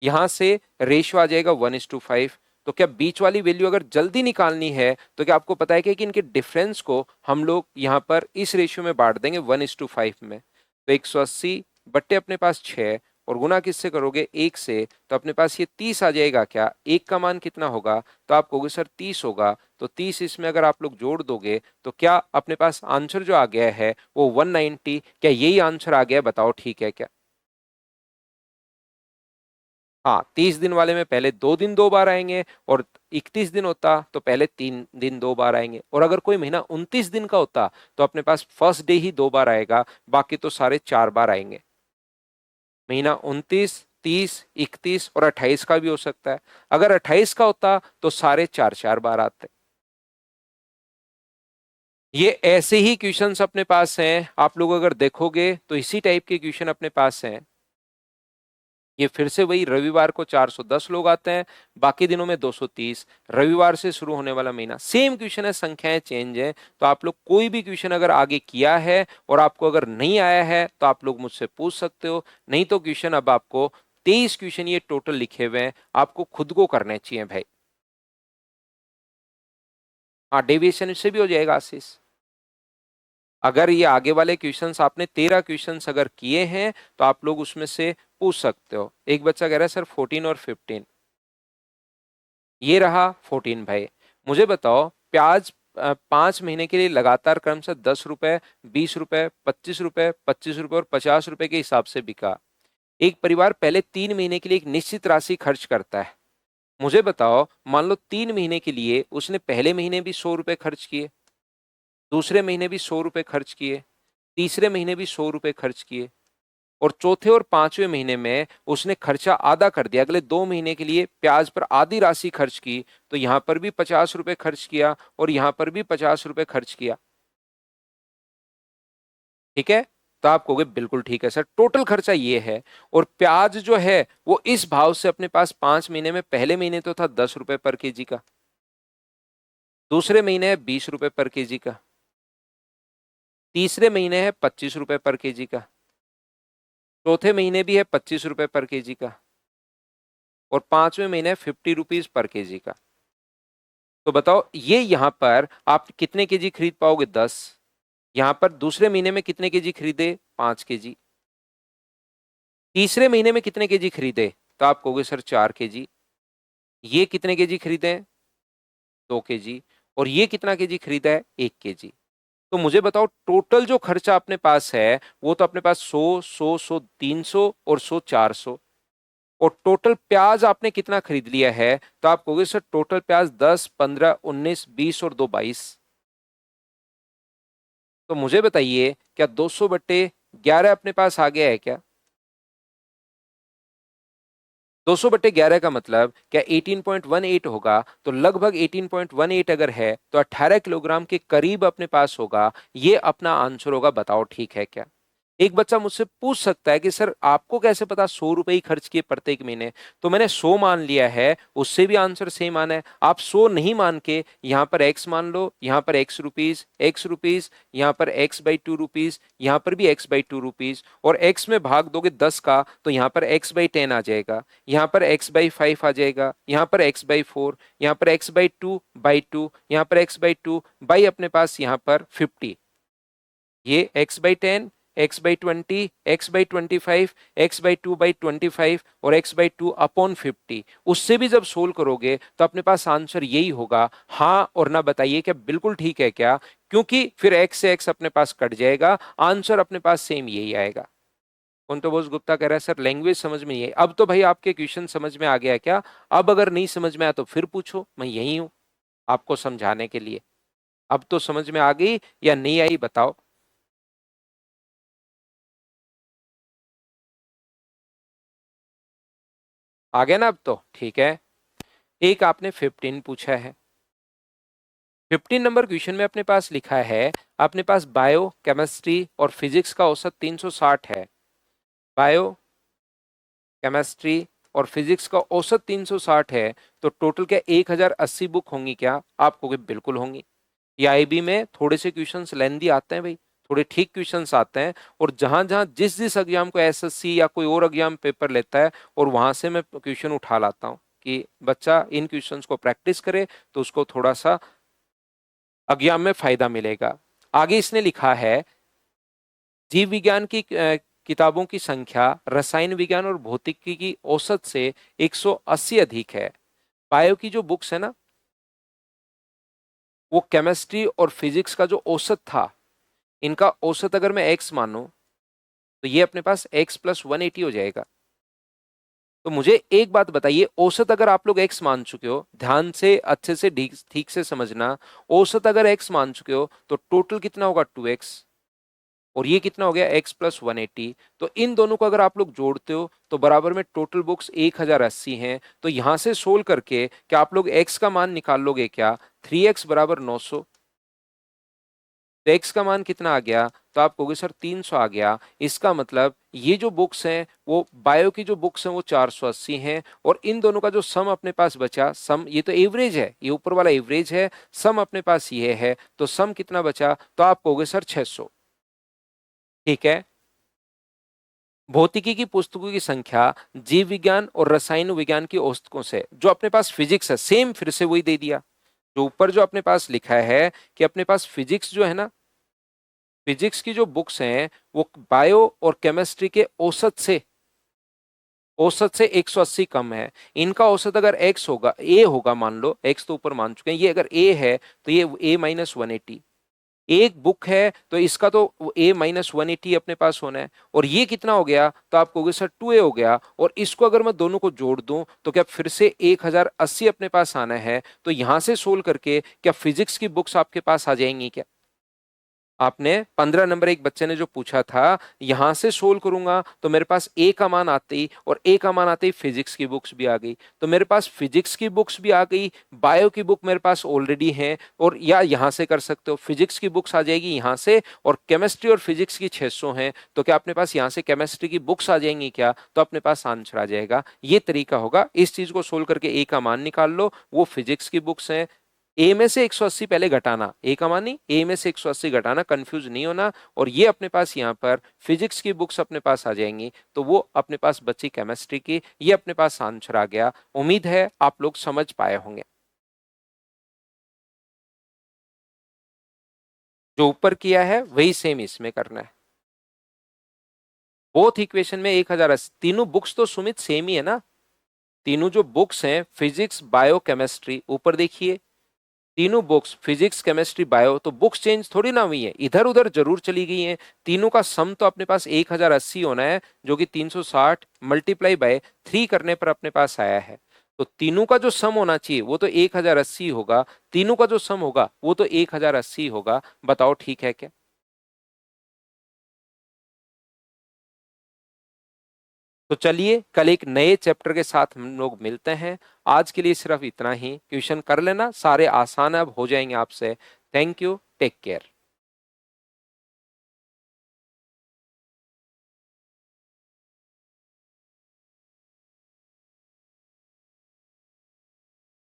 यहां से रेशियो आ जाएगा 1:5। तो क्या बीच वाली वैल्यू अगर जल्दी निकालनी है तो क्या आपको पता है कि इनके डिफरेंस को हम लोग यहां पर इस रेशियो में बांट देंगे 1:5 में। तो 180 बट्टे अपने पास 6 और गुना किससे करोगे? 1 से, तो अपने पास ये 30 आ जाएगा क्या? एक का मान कितना होगा? तो आप कहोगे सर 30 होगा। तो 30 इसमें अगर आप लोग जोड़ दोगे तो क्या अपने पास आंसर जो आ गया है वो 190। क्या यही आंसर आ गया? बताओ ठीक है क्या? हाँ, 30 दिन वाले में पहले 2 दिन 2 बार आएंगे, और 31 दिन होता तो पहले 3 दिन 2 बार आएंगे, और अगर कोई महीना 29 दिन का होता तो अपने पास फर्स्ट डे ही 2 बार आएगा, बाकी तो सारे 4 बार आएंगे। महीना 29, 30, 31 और 28 का भी हो सकता है। अगर 28 का होता तो सारे चार चार बार आते। ये ऐसे ही क्वेश्चंस अपने पास हैं, आप लोग अगर देखोगे तो इसी टाइप के क्वेश्चन अपने पास हैं। ये फिर से वही, रविवार को 410 लोग आते हैं, बाकी दिनों में 230। रविवार से शुरू होने वाला महीना, सेम क्वेश्चन है, संख्याएं चेंज है। तो आप लोग कोई भी क्वेश्चन अगर आगे किया है और आपको अगर नहीं आया है तो आप लोग मुझसे पूछ सकते हो। नहीं तो क्वेश्चन अब आपको 23 क्वेश्चन ये टोटल लिखे हुए हैं, आपको खुद को करने चाहिए भाई। हाँ, डेविएशन से भी हो जाएगा आशीष। अगर ये आगे वाले क्वेश्चंस आपने 13 क्वेश्चंस अगर किए हैं तो आप लोग उसमें से पूछ सकते हो। एक बच्चा कह रहा है सर 14 और 15। ये रहा 14 भाई। मुझे बताओ प्याज 5 महीने के लिए लगातार क्रम से 10 रुपए, 20 रुपए, 25 रुपए, 25 रुपए और 50 रुपए के हिसाब से बिका। एक परिवार पहले 3 महीने के लिए एक निश्चित राशि खर्च करता है। मुझे बताओ, मान लो 3 महीने के लिए उसने पहले महीने भी 100 रुपए खर्च किए, दूसरे महीने भी 100 रुपए खर्च किए, तीसरे महीने भी 100 रुपए खर्च किए, और चौथे और पांचवें महीने में उसने खर्चा आधा कर दिया, अगले 2 महीने के लिए प्याज पर आधी राशि खर्च की, तो यहां पर भी 50 रुपए खर्च किया और यहां पर भी 50 रुपए खर्च किया। ठीक है, तो आप कहोगे बिल्कुल ठीक है सर, टोटल खर्चा ये है। और प्याज जो है वो इस भाव से अपने पास 5 महीने में, पहले महीने तो था 10 रुपए पर केजी का, दूसरे महीने है 20 रुपए पर केजी का, तीसरे महीने है 25 रुपए पर केजी का, चौथे महीने भी है 25 रुपए पर केजी का, और पांचवें महीने 50 रुपीज पर केजी का। तो बताओ ये यहां पर आप कितने केजी खरीद पाओगे? 10। यहां पर दूसरे महीने में कितने केजी खरीदे? 5 केजी। तीसरे महीने में कितने केजी खरीदे? तो आप कहोगे सर 4 केजी। ये कितने केजी खरीदे? 2 केजी। और ये कितना केजी खरीदा है? 1 केजी। तो मुझे बताओ टोटल जो खर्चा अपने पास है वो तो अपने पास 100, 100, 100, 300 और 100, 400। और टोटल प्याज आपने कितना खरीद लिया है? तो आप कहोगे सर टोटल प्याज 10, 15, 19, 20 और 2, 22। तो मुझे बताइए क्या 200/11 अपने पास आ गया है क्या? 200/11 का मतलब क्या 18.18 होगा? तो लगभग 18.18 अगर है तो 18 किलोग्राम के करीब अपने पास होगा। ये अपना आंसर होगा। बताओ ठीक है क्या? एक बच्चा मुझसे पूछ सकता है कि सर आपको कैसे पता 100 रुपए ही खर्च किए प्रत्येक महीने? तो मैंने 100 मान लिया है, उससे भी आंसर सेम आना है। आप 100 नहीं मान के यहां पर x मान लो, यहां पर x रुपीज, यहां पर x/2 रुपीज, यहां पर भी x/2 रुपीज, और x में भाग दोगे 10 का तो यहां पर x/10 आ जाएगा, यहां पर x/5 आ जाएगा, यहां पर x/4, यहां पर x/2/2, यहां पर x/2 बाई अपने पास यहां पर 50। ये x/10, x/20, x/25, x/2/25 और x/2/50, उससे भी जब सोल्व करोगे तो अपने पास आंसर यही होगा। हाँ और ना बताइए क्या बिल्कुल ठीक है क्या? क्योंकि फिर x से x अपने पास कट जाएगा, आंसर अपने पास सेम यही आएगा। कुंतोबोस गुप्ता कह रहा है सर लैंग्वेज समझ में नहीं है। अब तो भाई आपके क्वेश्चन समझ में आ गया क्या? अब अगर नहीं समझ में आया तो फिर पूछो, मैं यही हूं आपको समझाने के लिए। अब तो समझ में आ गई या नहीं आई बताओ? आ गया ना? अब तो ठीक है। एक आपने 15 पूछा है। 15 नंबर क्वेश्चन में अपने पास लिखा है, अपने पास बायो, केमिस्ट्री और फिजिक्स का औसत 360 है। बायो, केमिस्ट्री और फिजिक्स का औसत 360 है, तो टोटल क्या 1080 बुक होंगी क्या? आपको बिल्कुल होंगी। ये आईबी में थोड़े से क्वेश्चंस लेंदी आते हैं भाई, थोड़े ठीक क्वेश्चंस आते हैं। और जहां जहां जिस जिस एग्जाम को एसएससी या कोई और एग्जाम पेपर लेता है, और वहां से मैं क्वेश्चन उठा लाता हूँ कि बच्चा इन क्वेश्चंस को प्रैक्टिस करे तो उसको थोड़ा सा एग्जाम में फायदा मिलेगा। आगे इसने लिखा है, जीव विज्ञान की किताबों की संख्या रसायन विज्ञान और भौतिकी की औसत से 180 अधिक है। बायो की जो बुक्स है ना, वो केमिस्ट्री और फिजिक्स का जो औसत था, इनका औसत अगर मैं x मानूं तो ये अपने पास x+180 हो जाएगा। तो मुझे एक बात बताइए, औसत अगर आप लोग x मान चुके हो, ध्यान से अच्छे से ठीक ठीक से समझना, औसत अगर x मान चुके हो तो टोटल कितना होगा? 2x। और ये कितना हो गया? x+180। तो इन दोनों को अगर आप लोग जोड़ते हो तो बराबर में टोटल बुक्स 1080 हैं। तो यहां से सोल्व करके क्या आप लोग x का मान निकाल लोगे क्या? 3x बराबर 900। तो x का मान कितना आ गया? तो आप कहोगे सर 300 आ गया। इसका मतलब ये जो बुक्स हैं, वो बायो की जो बुक्स हैं वो 480 हैं, और इन दोनों का जो सम अपने पास बचा, सम ये तो एवरेज है, ये ऊपर वाला एवरेज है, सम अपने पास ये है, तो सम कितना बचा? तो आप कहोगे सर 600। ठीक है। भौतिकी की पुस्तकों की संख्या जीव विज्ञान और रसायन विज्ञान की औसतों से, जो अपने पास फिजिक्स है सेम फिर से वही दे दिया। जो ऊपर जो अपने पास लिखा है कि अपने पास फिजिक्स जो है ना, फिजिक्स की जो बुक्स हैं वो बायो और केमिस्ट्री के औसत से, औसत से 180 कम है। इनका औसत अगर x होगा, a होगा, मान लो x तो ऊपर मान चुके हैं, ये अगर a है तो ये a माइनस 180। एक बुक है तो इसका तो a माइनस 180 अपने पास होना है। और ये कितना हो गया, तो आप कहोगे सर 2a हो गया। और इसको अगर मैं दोनों को जोड़ दूं तो क्या फिर से 1080 अपने पास आना है। तो यहां से सोल्व करके क्या फिजिक्स की बुक्स आपके पास आ जाएंगी क्या? आपने 15 नंबर एक बच्चे ने जो पूछा था, यहां से सोल्व करूंगा तो मेरे पास ए का मान आते ही, और ए का मान आते ही फिजिक्स की बुक्स भी आ गई। तो मेरे पास फिजिक्स की बुक्स भी आ गई, बायो की बुक मेरे पास ऑलरेडी है। और या यहां से कर सकते हो, फिजिक्स की बुक्स आ जाएगी यहां से, और केमिस्ट्री और फिजिक्स की 600 है, तो क्या अपने पास यहां से केमिस्ट्री की बुक्स आ जाएंगी क्या? तो अपने पास आंसर आ जाएगा। ये तरीका होगा, इस चीज को सोल्व करके ए का मान निकाल लो, वो फिजिक्स की बुक्स हैं। ए में से 180 पहले घटाना, ए का मान नहीं, ए में से 180 घटाना, कंफ्यूज नहीं होना। और ये अपने पास यहाँ पर फिजिक्स की बुक्स अपने पास आ जाएंगी, तो वो अपने पास बची केमिस्ट्री की। ये अपने पास आंसर आ गया। उम्मीद है आप लोग समझ पाए होंगे। जो ऊपर किया है वही सेम इसमें करना है। बोथ इक्वेशन में 1080, तीनों बुक्स तो सुमित सेम ही है ना। तीनों जो बुक्स हैं, फिजिक्स बायो केमिस्ट्री, ऊपर देखिए तीनों बुक्स फिजिक्स केमिस्ट्री बायो, तो बुक्स चेंज थोड़ी ना हुई है, इधर उधर जरूर चली गई हैं। तीनों का सम तो अपने पास 1080 होना है, जो कि 360 मल्टीप्लाई बाय 3 करने पर अपने पास आया है। तो तीनों का जो सम होना चाहिए वो तो 1080 होगा, तीनों का जो सम होगा वो तो 1080 होगा। बताओ ठीक है क्या? तो चलिए कल एक नए चैप्टर के साथ हम लोग मिलते हैं। आज के लिए सिर्फ इतना ही, क्वेश्चन कर लेना, सारे आसान अब हो जाएंगे आपसे। Thank you, take care.